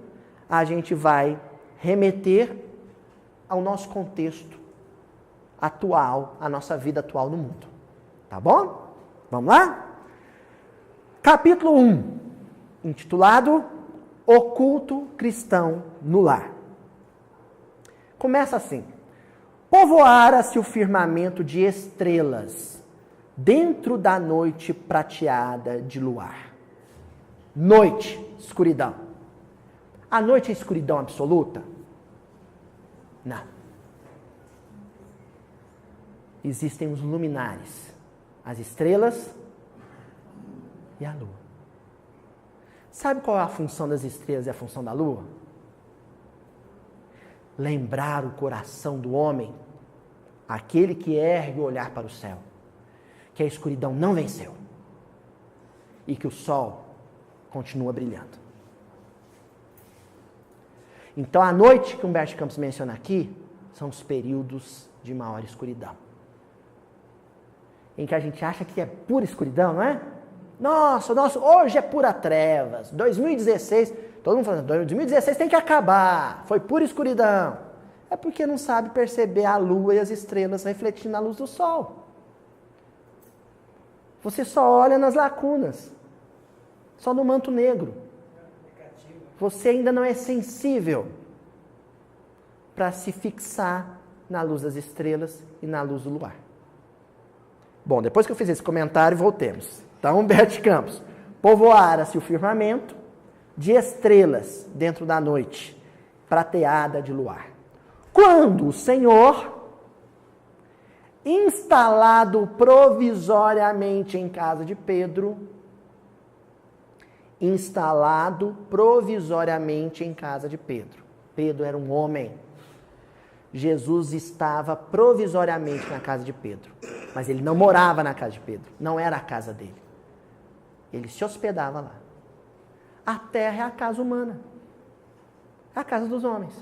a gente vai remeter ao nosso contexto atual, à nossa vida atual no mundo. Tá bom? Vamos lá? Capítulo 1, intitulado O Culto Cristão no Lar. Começa assim: povoara-se o firmamento de estrelas dentro da noite prateada de luar. Noite, escuridão. A noite é escuridão absoluta? Não. Existem os luminares, as estrelas e a lua. Sabe qual é a função das estrelas e a função da lua? Lembrar o coração do homem, aquele que ergue o olhar para o céu, que a escuridão não venceu e que o sol continua brilhando. Então, a noite que Humberto Campos menciona aqui são os períodos de maior escuridão, em que a gente acha que é pura escuridão, não é? Nossa, hoje é pura trevas. 2016, todo mundo falando, 2016 tem que acabar, foi pura escuridão. É porque não sabe perceber a lua e as estrelas refletindo na luz do sol. Você só olha nas lacunas, só no manto negro. Você ainda não é sensível para se fixar na luz das estrelas e na luz do luar. Bom, depois que eu fiz esse comentário, voltemos. Então, Humberto Campos: povoara-se o firmamento de estrelas dentro da noite prateada de luar. Quando o Senhor, instalado provisoriamente em casa de Pedro, instalado provisoriamente em casa de Pedro. Pedro era um homem. Jesus estava provisoriamente na casa de Pedro. Mas ele não morava na casa de Pedro. Não era a casa dele. Ele se hospedava lá. A terra é a casa humana. É a casa dos homens.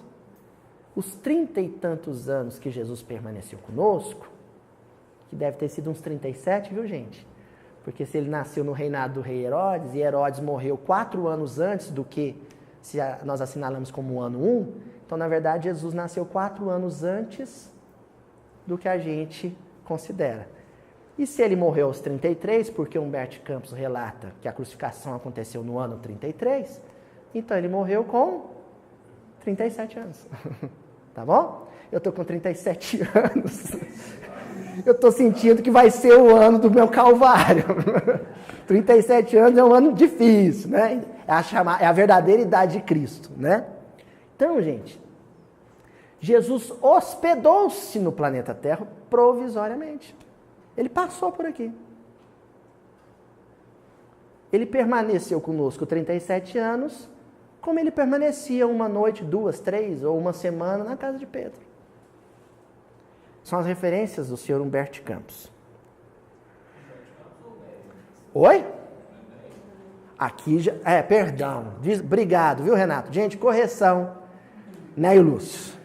Os 30 e tantos anos que Jesus permaneceu conosco, que deve ter sido uns 37, viu, gente? Porque se ele nasceu no reinado do rei Herodes, e Herodes morreu 4 anos antes do que se nós assinalamos como o ano 1, então, na verdade, Jesus nasceu 4 anos antes do que a gente considera. E se ele morreu aos 33, porque Humberto Campos relata que a crucificação aconteceu no ano 33, então ele morreu com 37 anos. Tá bom? Eu estou com 37 anos. Eu estou sentindo que vai ser o ano do meu calvário. 37 anos é um ano difícil, né? É a verdadeira idade de Cristo, né? Então, gente, Jesus hospedou-se no planeta Terra provisoriamente. Ele passou por aqui. Ele permaneceu conosco 37 anos, como ele permanecia uma noite, 2, 3 ou uma semana na casa de Pedro. São as referências do senhor Humberto Campos. Oi? Aqui já... perdão. Obrigado, viu, Renato? Gente, correção. Neio Lúcio.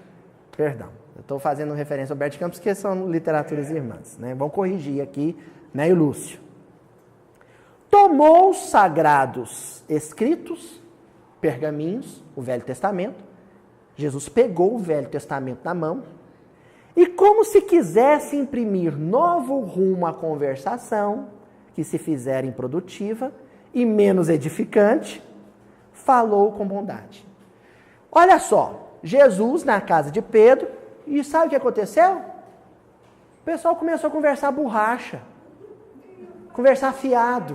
Perdão. Eu estou fazendo referência ao Humberto Campos, que são literaturas irmãs, né? Vamos corrigir aqui, Neio Lúcio. Tomou os sagrados escritos, pergaminhos, o Velho Testamento. Jesus pegou o Velho Testamento na mão e, como se quisesse imprimir novo rumo à conversação, que se fizera improdutiva e menos edificante, falou com bondade. Olha só, Jesus na casa de Pedro, e sabe o que aconteceu? O pessoal começou a conversar borracha, conversar fiado.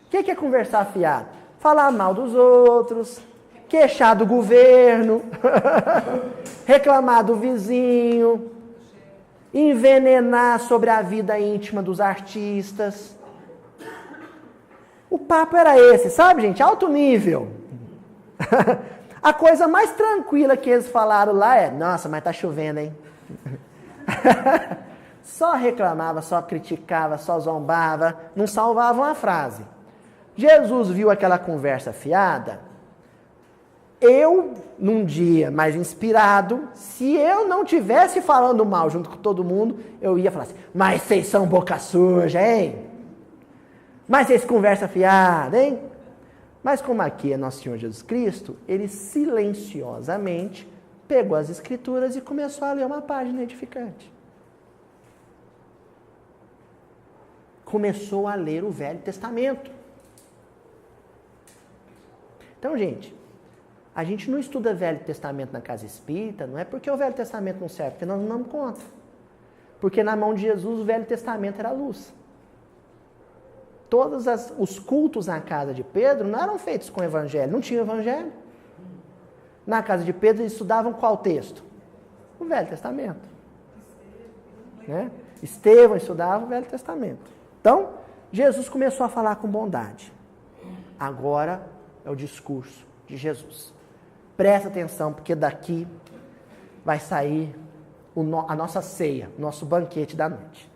O que é conversar fiado? Falar mal dos outros, queixar do governo, reclamar do vizinho, envenenar sobre a vida íntima dos artistas. O papo era esse, sabe, gente? Alto nível. A coisa mais tranquila que eles falaram lá é: nossa, mas tá chovendo, hein? Só reclamava, só criticava, só zombava, não salvava uma frase. Jesus viu aquela conversa fiada. Eu, num dia mais inspirado, se eu não tivesse falando mal junto com todo mundo, eu ia falar assim: mas vocês são boca suja, hein? Mas vocês conversam fiada, hein? Mas como aqui é Nosso Senhor Jesus Cristo, ele silenciosamente pegou as Escrituras e começou a ler uma página edificante. Começou a ler o Velho Testamento. Então, gente, a gente não estuda Velho Testamento na casa espírita, não é porque o Velho Testamento não serve, porque nós não damos conta. Porque na mão de Jesus o Velho Testamento era a luz. Todos os cultos na casa de Pedro não eram feitos com evangelho, não tinha evangelho. Na casa de Pedro eles estudavam qual texto? O Velho Testamento. Né? Estevão estudava o Velho Testamento. Então, Jesus começou a falar com bondade. Agora é o discurso de Jesus. Presta atenção, porque daqui vai sair a nossa ceia, o nosso banquete da noite.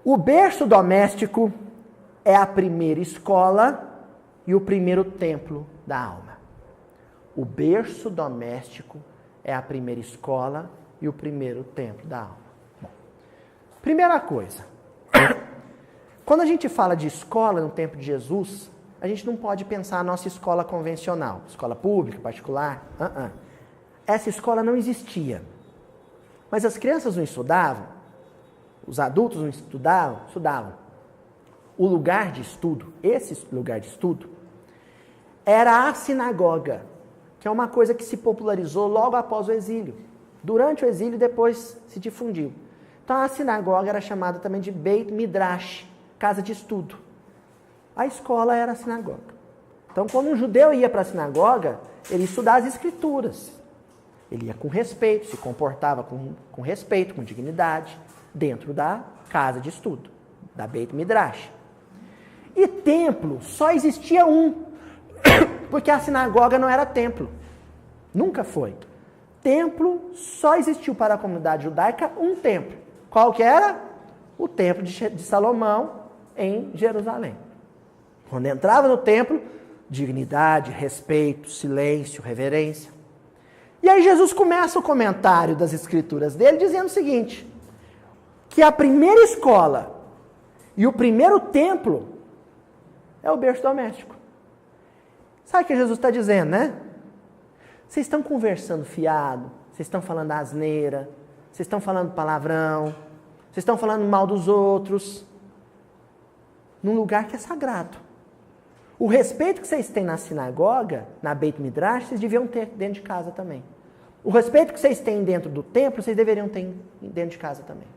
O berço doméstico é a primeira escola e o primeiro templo da alma. O berço doméstico é a primeira escola e o primeiro templo da alma. Bom, primeira coisa, quando a gente fala de escola no tempo de Jesus, a gente não pode pensar a nossa escola convencional, escola pública, particular. Essa escola não existia. Mas as crianças não estudavam, os adultos não estudavam. O lugar de estudo, esse lugar de estudo, era a sinagoga, que é uma coisa que se popularizou logo após o exílio. Durante o exílio, depois se difundiu. Então, a sinagoga era chamada também de Beit Midrash, casa de estudo. A escola era a sinagoga. Então, quando um judeu ia para a sinagoga, ele ia estudar as escrituras. Ele ia com respeito, se comportava com respeito, com dignidade, dentro da casa de estudo, da Beit Midrash. E templo só existia um, porque a sinagoga não era templo. Nunca foi. Templo só existiu para a comunidade judaica um templo. Qual que era? O templo de Salomão em Jerusalém. Quando entrava no templo, dignidade, respeito, silêncio, reverência. E aí Jesus começa o comentário das escrituras dele dizendo o seguinte, que a primeira escola e o primeiro templo é o berço doméstico. Sabe o que Jesus está dizendo, né? Vocês estão conversando fiado, vocês estão falando asneira, vocês estão falando palavrão, vocês estão falando mal dos outros, num lugar que é sagrado. O respeito que vocês têm na sinagoga, na Beit Midrash, vocês deviam ter dentro de casa também. O respeito que vocês têm dentro do templo, vocês deveriam ter dentro de casa também.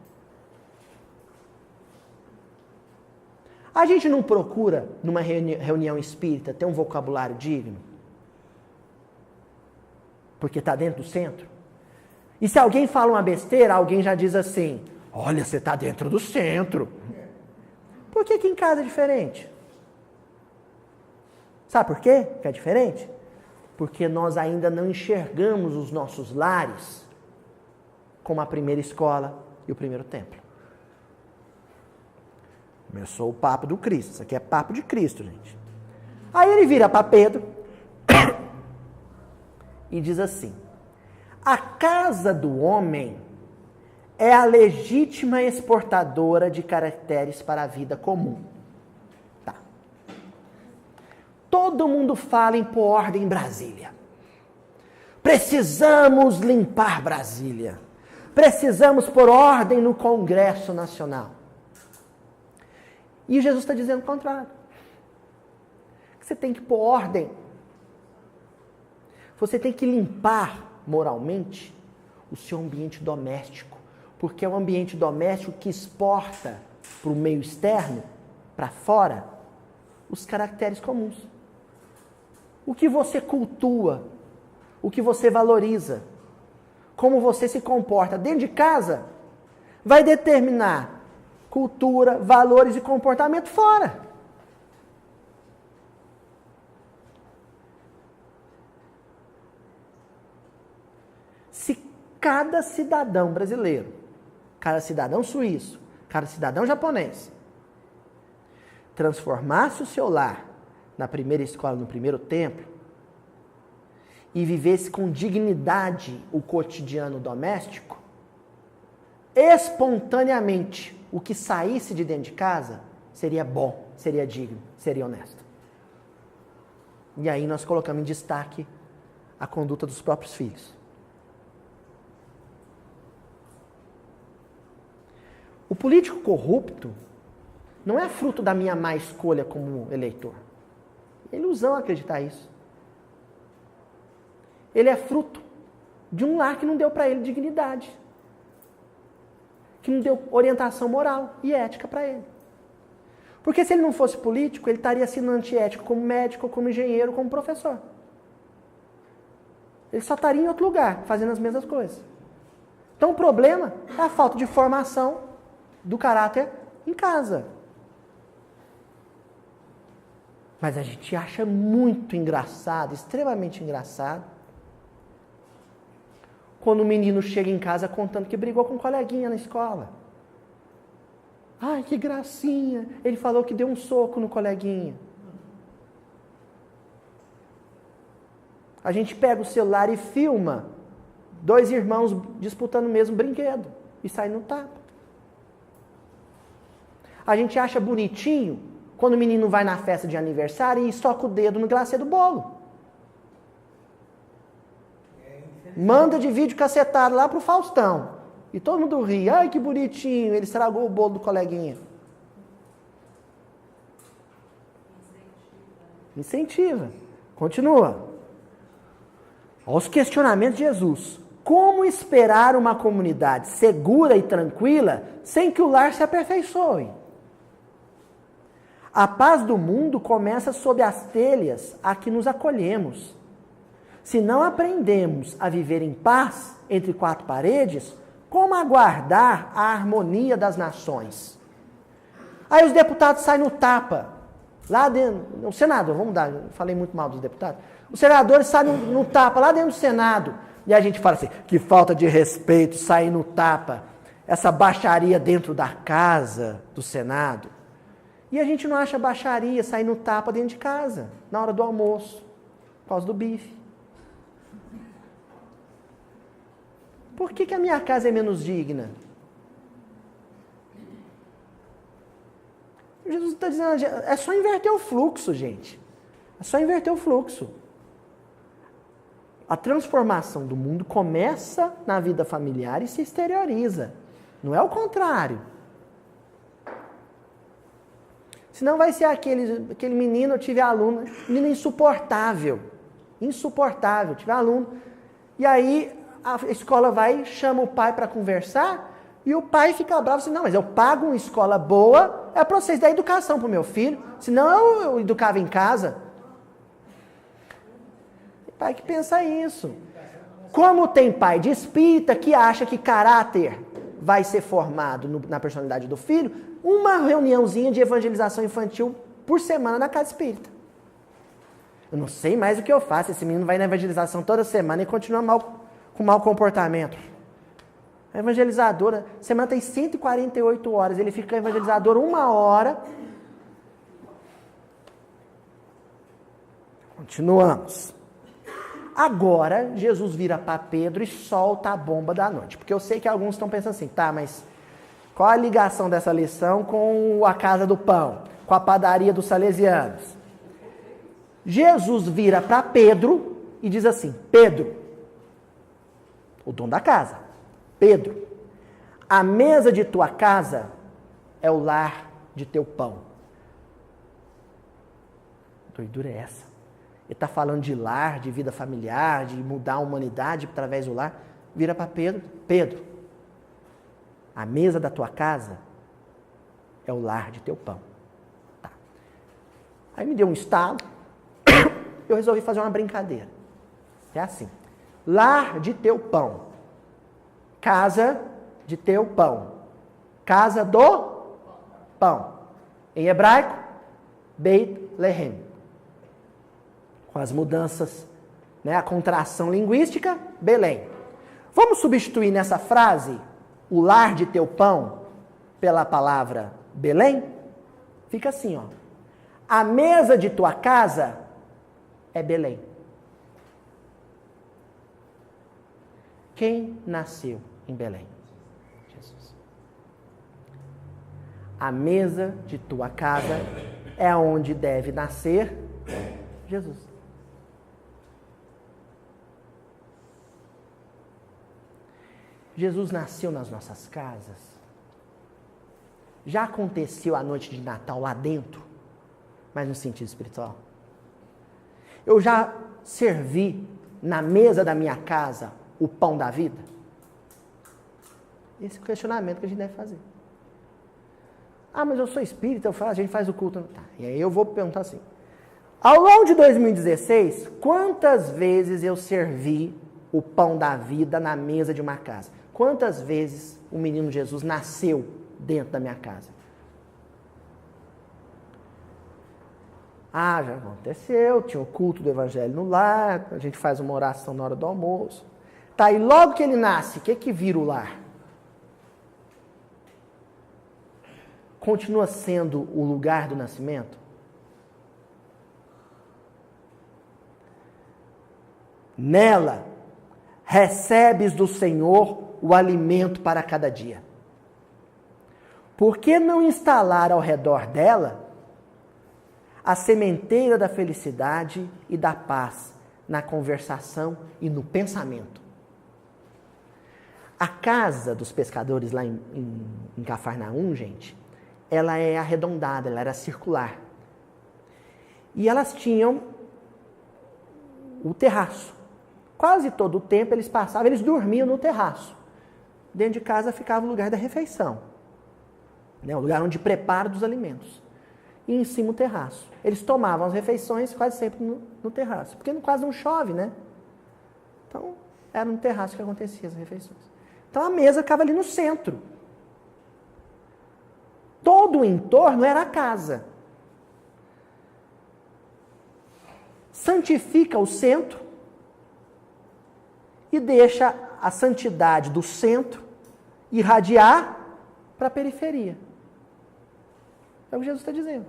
A gente não procura, numa reunião espírita, ter um vocabulário digno? Porque está dentro do centro? E se alguém fala uma besteira, alguém já diz assim, olha, você está dentro do centro. Por que em casa é diferente? Sabe por quê que é diferente? Porque nós ainda não enxergamos os nossos lares como a primeira escola e o primeiro templo. Começou o papo do Cristo. Isso aqui é papo de Cristo, gente. Aí ele vira para Pedro e diz assim, a casa do homem é a legítima exportadora de caracteres para a vida comum. Tá. Todo mundo fala em pôr ordem em Brasília. Precisamos limpar Brasília. Precisamos pôr ordem no Congresso Nacional. E Jesus está dizendo o contrário. Que você tem que pôr ordem. Você tem que limpar moralmente o seu ambiente doméstico. Porque é o ambiente doméstico que exporta para o meio externo, para fora, os caracteres comuns. O que você cultua, o que você valoriza, como você se comporta dentro de casa, vai determinar cultura, valores e comportamento fora. Se cada cidadão brasileiro, cada cidadão suíço, cada cidadão japonês, transformasse o seu lar na primeira escola, no primeiro templo, e vivesse com dignidade o cotidiano doméstico, espontaneamente, o que saísse de dentro de casa seria bom, seria digno, seria honesto. E aí nós colocamos em destaque a conduta dos próprios filhos. O político corrupto não é fruto da minha má escolha como eleitor. É ilusão acreditar isso. Ele é fruto de um lar que não deu para ele dignidade. Que não deu orientação moral e ética para ele. Porque se ele não fosse político, ele estaria sendo antiético como médico, como engenheiro, como professor. Ele só estaria em outro lugar, fazendo as mesmas coisas. Então o problema é a falta de formação do caráter em casa. Mas a gente acha muito engraçado, extremamente engraçado, quando o menino chega em casa contando que brigou com um coleguinha na escola. Ai, que gracinha! Ele falou que deu um soco no coleguinha. A gente pega o celular e filma dois irmãos disputando o mesmo brinquedo e sai no tapa. A gente acha bonitinho quando o menino vai na festa de aniversário e soca o dedo no glacê do bolo. Manda de vídeo cacetado lá pro Faustão. E todo mundo ri. Ai, que bonitinho, ele estragou o bolo do coleguinha. Incentiva. Continua. Olha os questionamentos de Jesus. Como esperar uma comunidade segura e tranquila sem que o lar se aperfeiçoe? A paz do mundo começa sob as telhas a que nos acolhemos. Se não aprendemos a viver em paz entre quatro paredes, como aguardar a harmonia das nações? Aí os deputados saem no tapa Lá dentro, no Senado, vamos dar, falei muito mal dos deputados. Os senadores saem no tapa lá dentro do Senado. E a gente fala assim, que falta de respeito, sair no tapa. Essa baixaria dentro da casa do Senado. E a gente não acha baixaria sair no tapa dentro de casa, na hora do almoço, por causa do bife. Por que a minha casa é menos digna? Jesus está dizendo, é só inverter o fluxo, gente. É só inverter o fluxo. A transformação do mundo começa na vida familiar e se exterioriza. Não é o contrário. Senão vai ser aquele menino, eu tive aluno, menino insuportável. Insuportável, tive aluno. E aí a escola vai, chama o pai para conversar, e o pai fica bravo assim, não, mas eu pago uma escola boa, é para vocês dar educação para o meu filho, senão eu educava em casa. Tem pai que pensa isso. Como tem pai de espírita que acha que caráter vai ser formado na personalidade do filho, uma reuniãozinha de evangelização infantil por semana na casa espírita. Eu não sei mais o que eu faço, esse menino vai na evangelização toda semana e continua com mau comportamento. A evangelizadora, semana tem 148 horas, ele fica evangelizador 1 hora. Continuamos. Agora, Jesus vira para Pedro e solta a bomba da noite. Porque eu sei que alguns estão pensando assim, tá, mas qual a ligação dessa lição com a casa do pão? Com a padaria dos salesianos? Jesus vira para Pedro e diz assim, Pedro, o dono da casa, Pedro, a mesa de tua casa é o lar de teu pão. Doidura é essa? Ele está falando de lar, de vida familiar, de mudar a humanidade através do lar. Vira para Pedro. Pedro, a mesa da tua casa é o lar de teu pão. Tá. Aí me deu um estalo. Eu resolvi fazer uma brincadeira. É assim. Lar de teu pão. Casa de teu pão. Casa do pão. Em hebraico, Beit Lehem. Com as mudanças, né, a contração linguística, Belém. Vamos substituir nessa frase o lar de teu pão pela palavra Belém? Fica assim, ó. A mesa de tua casa é Belém. Quem nasceu em Belém? Jesus. A mesa de tua casa é onde deve nascer Jesus. Jesus nasceu nas nossas casas. Já aconteceu a noite de Natal lá dentro, mas no sentido espiritual. Eu já servi na mesa da minha casa o pão da vida? Esse é o questionamento que a gente deve fazer. Ah, mas eu sou espírita, a gente faz o culto. Tá. E aí eu vou perguntar assim. Ao longo de 2016, quantas vezes eu servi o pão da vida na mesa de uma casa? Quantas vezes o menino Jesus nasceu dentro da minha casa? Ah, já aconteceu, tinha o culto do evangelho no lar, a gente faz uma oração na hora do almoço. Tá, e logo que ele nasce, o que vira o lar? Continua sendo o lugar do nascimento? Nela, recebes do Senhor o alimento para cada dia. Por que não instalar ao redor dela a sementeira da felicidade e da paz na conversação e no pensamento? A casa dos pescadores lá em Cafarnaum, gente, ela é arredondada, ela era circular. E elas tinham o terraço. Quase todo o tempo eles passavam, eles dormiam no terraço. Dentro de casa ficava o lugar da refeição, né? O lugar onde preparo dos alimentos. E em cima o terraço. Eles tomavam as refeições quase sempre no terraço, porque quase não chove, né? Então, era no terraço que acontecia as refeições. Então a mesa ficava ali no centro. Todo o entorno era a casa. santifica o centro e deixa a santidade do centro irradiar para a periferia. É o que Jesus está dizendo.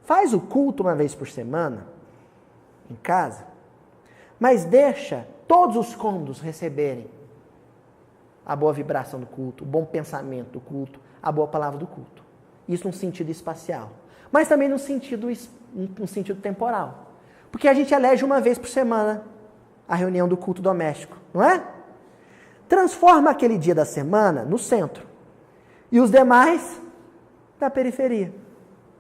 Faz o culto uma vez por semana, em casa, mas deixa todos os cômodos receberem a boa vibração do culto, o bom pensamento do culto, a boa palavra do culto. Isso num sentido espacial, mas também num sentido temporal. Porque a gente elege uma vez por semana a reunião do culto doméstico, não é? Transforma aquele dia da semana no centro e os demais na periferia.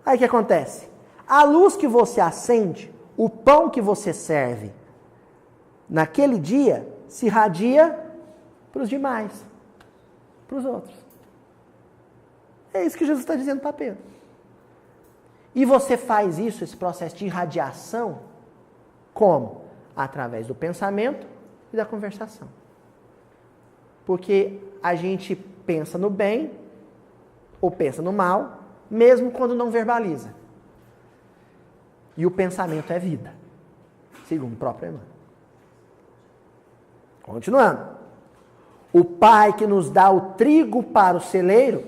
Aí o que acontece? A luz que você acende, o pão que você serve, naquele dia, se irradia para os demais, para os outros. É isso que Jesus está dizendo para Pedro. E você faz isso, esse processo de irradiação, como? Através do pensamento e da conversação. Porque a gente pensa no bem ou pensa no mal, mesmo quando não verbaliza. E o pensamento é vida, segundo o próprio Emmanuel. Continuando. O Pai que nos dá o trigo para o celeiro,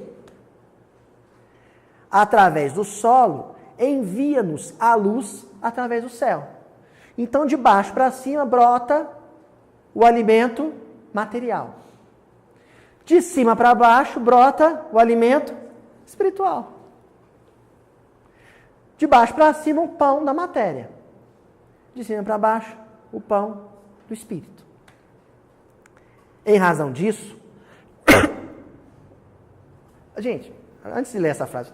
através do solo, envia-nos a luz através do céu. Então, de baixo para cima, brota o alimento material. De cima para baixo, brota o alimento espiritual. De baixo para cima, o pão da matéria. De cima para baixo, o pão do espírito. Em razão disso, gente, antes de ler essa frase,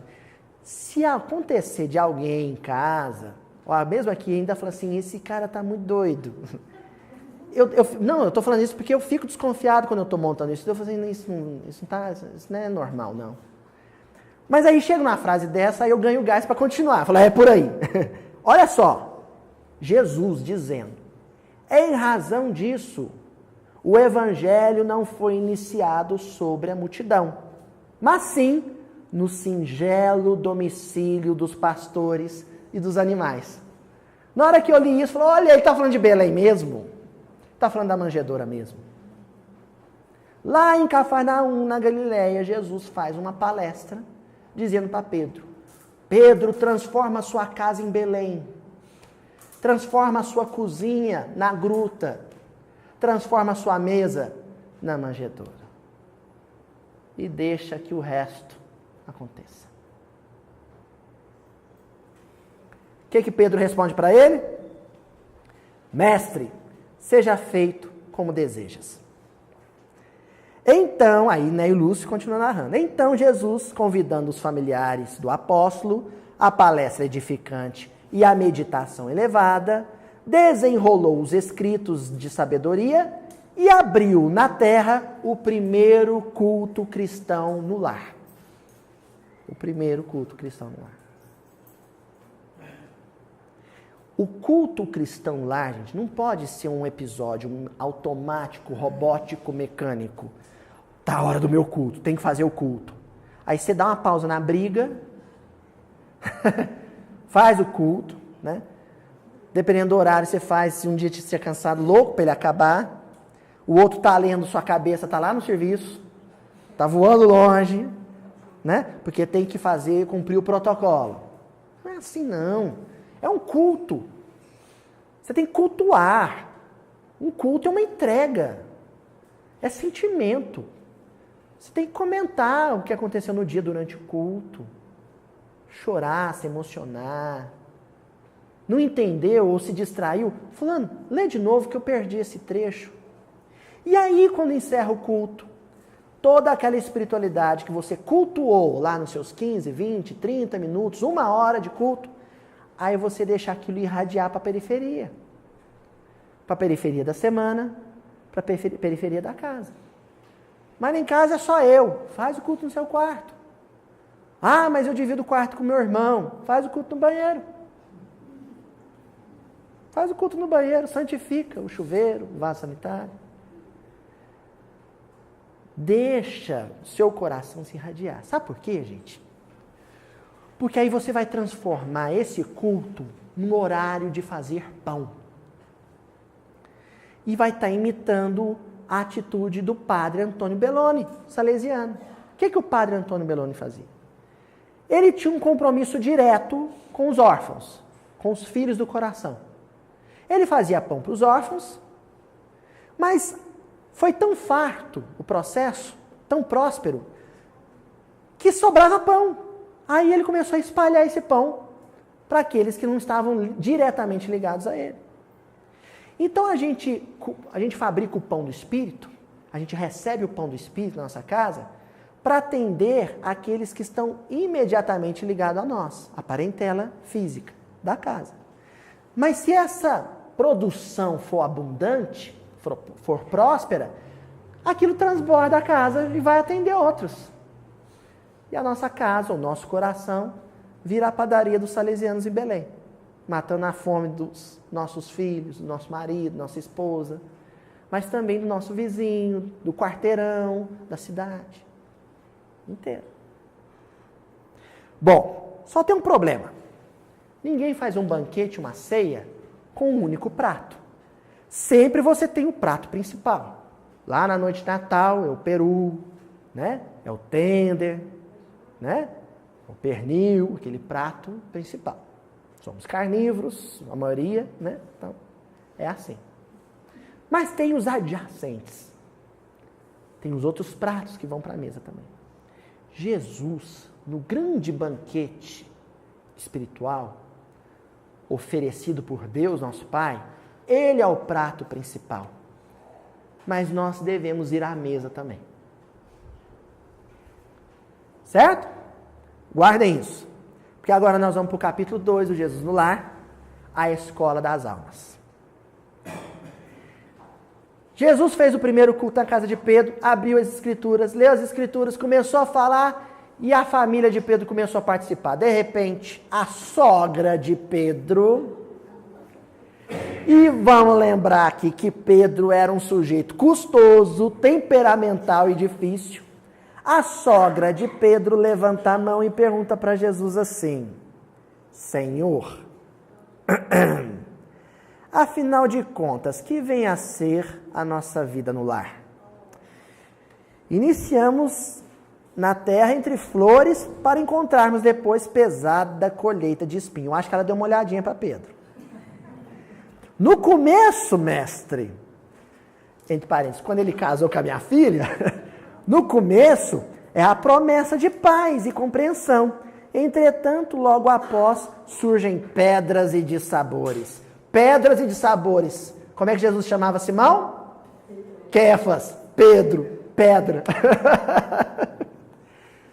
se acontecer de alguém em casa, ou mesmo aqui ainda fala assim, esse cara tá muito doido. Eu estou falando isso porque eu fico desconfiado quando eu estou montando isso. Eu falo assim, isso não é normal, não. Mas aí chega uma frase dessa, aí eu ganho gás para continuar. Falo, é por aí. Olha só, Jesus dizendo, em razão disso, o evangelho não foi iniciado sobre a multidão, mas sim no singelo domicílio dos pastores e dos animais. Na hora que eu li isso, eu falei, olha, ele está falando de Belém mesmo? Está falando da manjedoura mesmo? Lá em Cafarnaum, na Galileia, Jesus faz uma palestra dizendo para Pedro, Pedro, transforma a sua casa em Belém, transforma a sua cozinha na gruta, transforma a sua mesa na manjedoura e deixa que o resto aconteça. O que Pedro responde para ele? Mestre, seja feito como desejas. Então, aí Ney Lúcio continua narrando. Então Jesus, convidando os familiares do apóstolo, a palestra edificante e a meditação elevada, desenrolou os escritos de sabedoria e abriu na terra o primeiro culto cristão no lar. O primeiro culto cristão no lar. O culto cristão no lar, gente, não pode ser um episódio automático, robótico, mecânico. Tá a hora do meu culto, tem que fazer o culto. Aí você dá uma pausa na briga, faz o culto, né? Dependendo do horário, você faz, se um dia você é cansado, louco para ele acabar. O outro tá lendo sua cabeça, tá lá no serviço, tá voando longe, né? Porque tem que fazer, cumprir o protocolo. Não é assim, não. É um culto. Você tem que cultuar. Um culto é uma entrega. É sentimento. Você tem que comentar o que aconteceu no dia durante o culto. Chorar, se emocionar. Não entendeu ou se distraiu? Fulano, lê de novo que eu perdi esse trecho. E aí, quando encerra o culto, toda aquela espiritualidade que você cultuou lá nos seus 15, 20, 30 minutos, 1 hora de culto, aí você deixa aquilo irradiar para a periferia. Para a periferia da semana, para a periferia da casa. Mas em casa é só eu. Faz o culto no seu quarto. Ah, mas eu divido o quarto com meu irmão. Faz o culto no banheiro. Faz o culto no banheiro, santifica o chuveiro, o vaso sanitário. Deixa o seu coração se irradiar. Sabe por quê, gente? Porque aí você vai transformar esse culto no horário de fazer pão. E vai estar imitando a atitude do padre Antônio Belloni, salesiano. O que o padre Antônio Belloni fazia? Ele tinha um compromisso direto com os órfãos, com os filhos do coração. Ele fazia pão para os órfãos, mas foi tão farto o processo, tão próspero, que sobrava pão. Aí ele começou a espalhar esse pão para aqueles que não estavam diretamente ligados a ele. Então a gente fabrica o pão do Espírito, a gente recebe o pão do Espírito na nossa casa para atender aqueles que estão imediatamente ligados a nós, a parentela física da casa. Mas se essa produção for abundante, for próspera, aquilo transborda a casa e vai atender outros. E a nossa casa, o nosso coração, vira a padaria dos salesianos em Belém, matando a fome dos nossos filhos, do nosso marido, nossa esposa, mas também do nosso vizinho, do quarteirão, da cidade inteira. Bom, só tem um problema. Ninguém faz um banquete, uma ceia, com um único prato. Sempre você tem o prato principal. Lá na noite de Natal é o peru, né? É o tender, né? O pernil, aquele prato principal. Somos carnívoros, a maioria, né? Então, é assim. Mas tem os adjacentes. Tem os outros pratos que vão para a mesa também. Jesus, no grande banquete espiritual, oferecido por Deus, nosso Pai, Ele é o prato principal. Mas nós devemos ir à mesa também. Certo? Guardem isso. Porque agora nós vamos para o capítulo 2 do Jesus no Lar, a escola das almas. Jesus fez o primeiro culto na casa de Pedro, abriu as escrituras, leu as escrituras, começou a falar e a família de Pedro começou a participar. De repente, a sogra de Pedro... E vamos lembrar aqui que Pedro era um sujeito custoso, temperamental e difícil. A sogra de Pedro levanta a mão e pergunta para Jesus assim: Senhor, afinal de contas, que vem a ser a nossa vida no lar? Iniciamos na terra entre flores para encontrarmos depois pesada colheita de espinho. Eu acho que ela deu uma olhadinha para Pedro. No começo, mestre, entre parênteses, quando ele casou com a minha filha, no começo é a promessa de paz e compreensão. Entretanto, logo após, surgem pedras e dissabores. Pedras e dissabores. Como é que Jesus chamava Simão? Quefas, Pedro, pedra.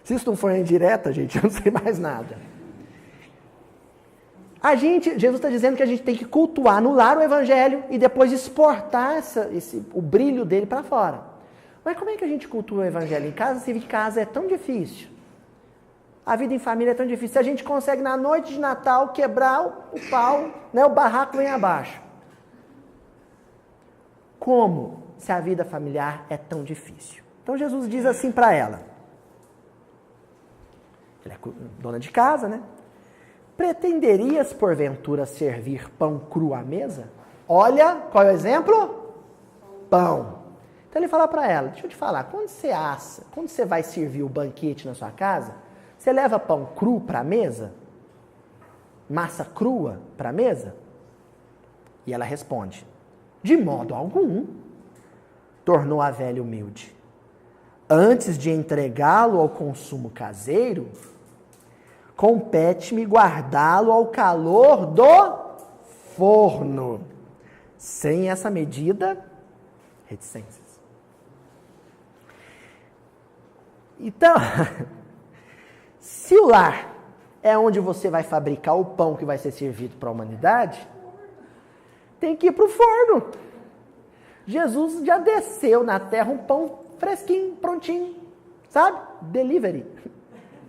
Se isso não for indireta, gente, eu não sei mais nada. Jesus está dizendo que a gente tem que cultuar, anular o evangelho e depois exportar o brilho dele para fora. Mas como é que a gente cultua o evangelho? Em casa, se em casa é tão difícil. A vida em família é tão difícil. Se a gente consegue, na noite de Natal, quebrar o pau, né, o barraco vem abaixo. Como se a vida familiar é tão difícil? Então Jesus diz assim para ela. Ela é dona de casa, né? Pretenderias, porventura, servir pão cru à mesa? Olha, qual é o exemplo? Pão. Então ele fala para ela, deixa eu te falar, quando você vai servir o banquete na sua casa, você leva pão cru para a mesa? Massa crua para a mesa? E ela responde, de modo algum. Tornou a velha humilde. Antes de entregá-lo ao consumo caseiro, compete-me guardá-lo ao calor do forno. Sem essa medida, reticências. Então, se o lar é onde você vai fabricar o pão que vai ser servido para a humanidade, tem que ir para o forno. Jesus já desceu na terra um pão fresquinho, prontinho, sabe? Delivery,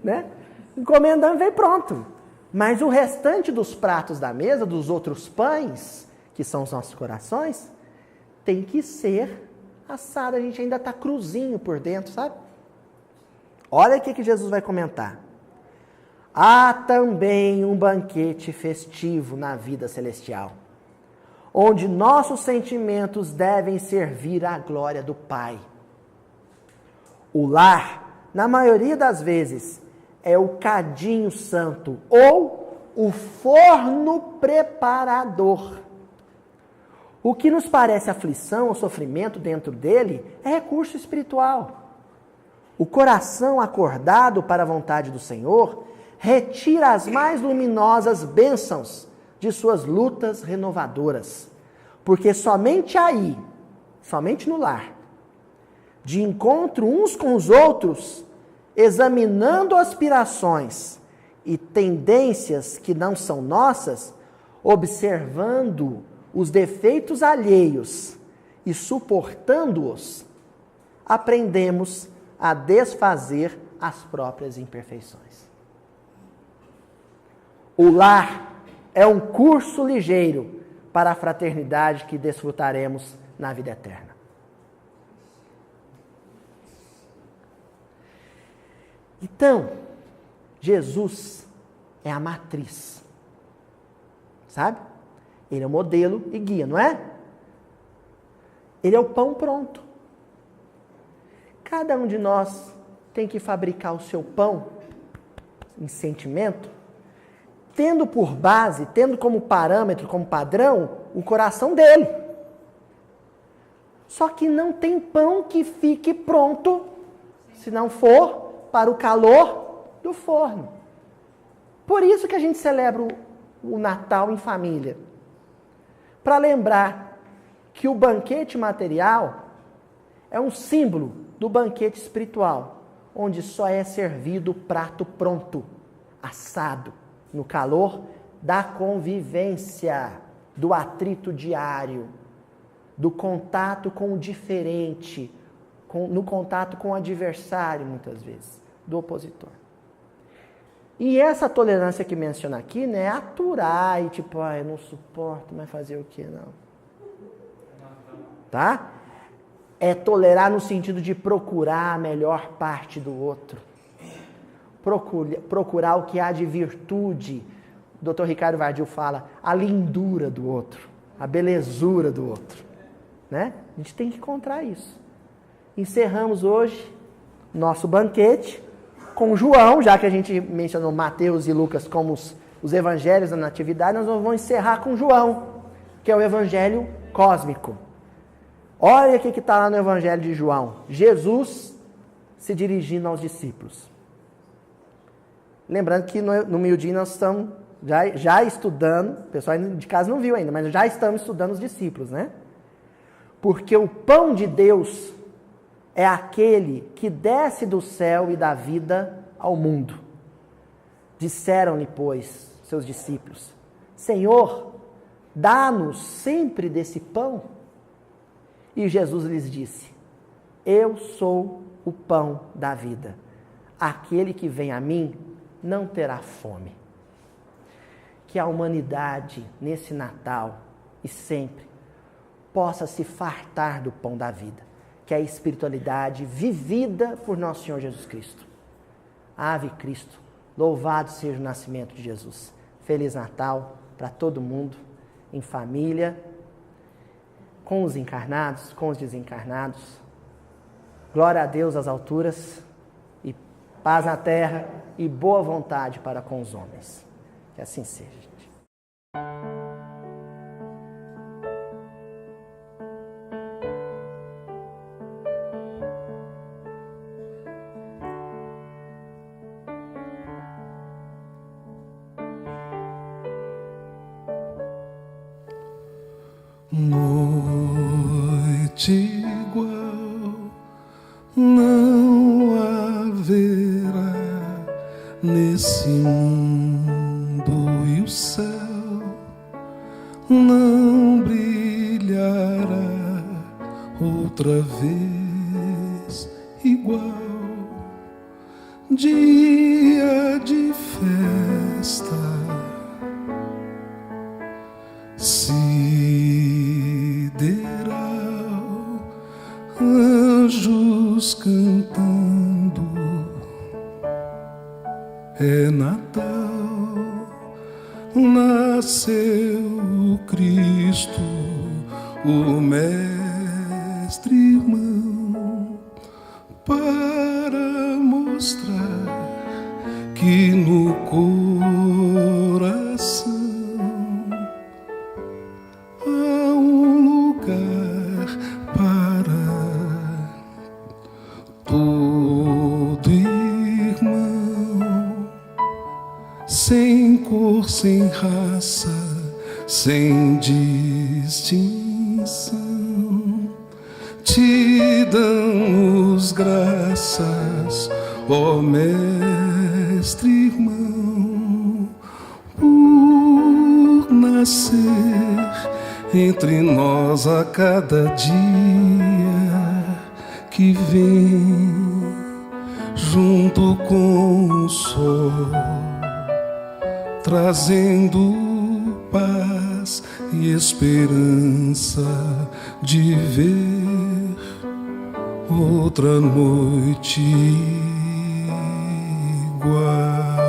né? Encomendando, vem pronto. Mas o restante dos pratos da mesa, dos outros pães, que são os nossos corações, tem que ser assado. A gente ainda está cruzinho por dentro, sabe? Olha o que Jesus vai comentar. há também um banquete festivo na vida celestial, onde nossos sentimentos devem servir à glória do Pai. O lar, na maioria das vezes, é o cadinho santo ou o forno preparador. O que nos parece aflição ou sofrimento dentro dele é recurso espiritual. O coração acordado para a vontade do Senhor retira as mais luminosas bênçãos de suas lutas renovadoras, porque somente aí, somente no lar, de encontro uns com os outros, examinando aspirações e tendências que não são nossas, observando os defeitos alheios e suportando-os, aprendemos a desfazer as próprias imperfeições. O lar é um curso ligeiro para a fraternidade que desfrutaremos na vida eterna. Então, Jesus é a matriz, sabe? Ele é o modelo e guia, não é? Ele é o pão pronto. Cada um de nós tem que fabricar o seu pão em sentimento, tendo por base, tendo como parâmetro, como padrão, o coração dele. Só que não tem pão que fique pronto se não for para o calor do forno. Por isso que a gente celebra o Natal em família. Para lembrar que o banquete material é um símbolo do banquete espiritual, onde só é servido o prato pronto, assado, no calor da convivência, do atrito diário, do contato com o diferente, no contato com o adversário, muitas vezes, do opositor. E essa tolerância que menciona aqui, né, é aturar e tipo, eu não suporto, mas fazer o que não? Tá? É tolerar no sentido de procurar a melhor parte do outro. Procurar o que há de virtude. O Dr. Ricardo Vardil fala, a lindura do outro, a belezura do outro. Né? A gente tem que encontrar isso. Encerramos hoje nosso banquete com João, já que a gente mencionou Mateus e Lucas como os evangelhos da natividade, nós vamos encerrar com João, que é o evangelho cósmico. Olha o que está lá no evangelho de João. Jesus se dirigindo aos discípulos. Lembrando que no miudinho nós estamos já estudando, o pessoal de casa não viu ainda, mas já estamos estudando os discípulos, né? Porque o pão de Deus é aquele que desce do céu e dá vida ao mundo. Disseram-lhe, pois, seus discípulos, Senhor, dá-nos sempre desse pão. E Jesus lhes disse, eu sou o pão da vida. Aquele que vem a mim não terá fome. Que a humanidade, nesse Natal e sempre, possa se fartar do pão da vida, que é a espiritualidade vivida por nosso Senhor Jesus Cristo. Ave Cristo, louvado seja o nascimento de Jesus. Feliz Natal para todo mundo, em família, com os encarnados, com os desencarnados. Glória a Deus às alturas, e paz na terra, e boa vontade para com os homens. Que assim seja. Noite igual não haverá nesse mundo, e o céu não brilhará outra vez igual. Dia de festa, sideral, anjos cantando, é Natal. nasceu Cristo, o mestre irmão, para mostrar que no coração há um lugar para todo irmão, sem cor, sem raça, sem distinção. Te damos graças, ó mestre irmão, por nascer entre nós a cada dia que vem, junto com o sol, trazendo paz e esperança de ver outra noite igual.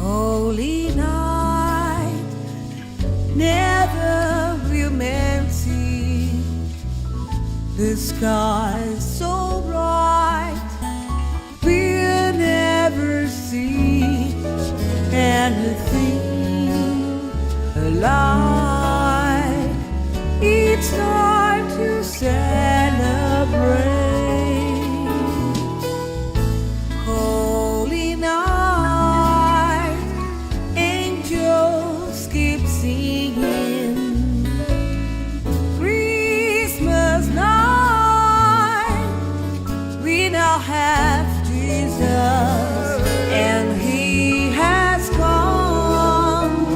Holy night, never will man see the sky so bright. We'll never see anything alive. It's time to celebrate. Holy night, angels keep singing. Christmas night, we now have Jesus, and He has come.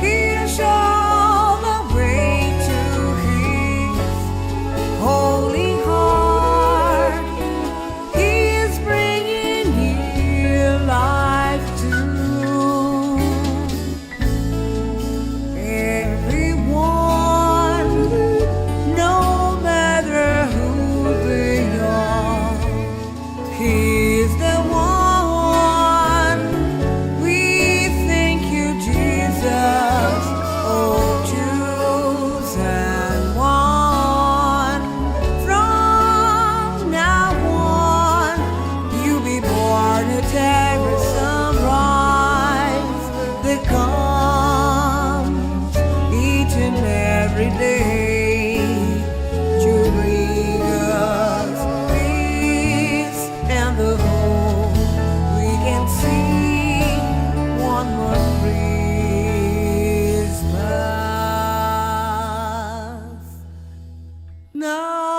He'll show the way to His holy heart. He is bringing new life to everyone, no matter who they are. He's the one. We thank you, Jesus, oh chosen one. From now on, you'll be born at every sunrise that comes each and every day to bring us peace and the hope we can see one more Christmas. Now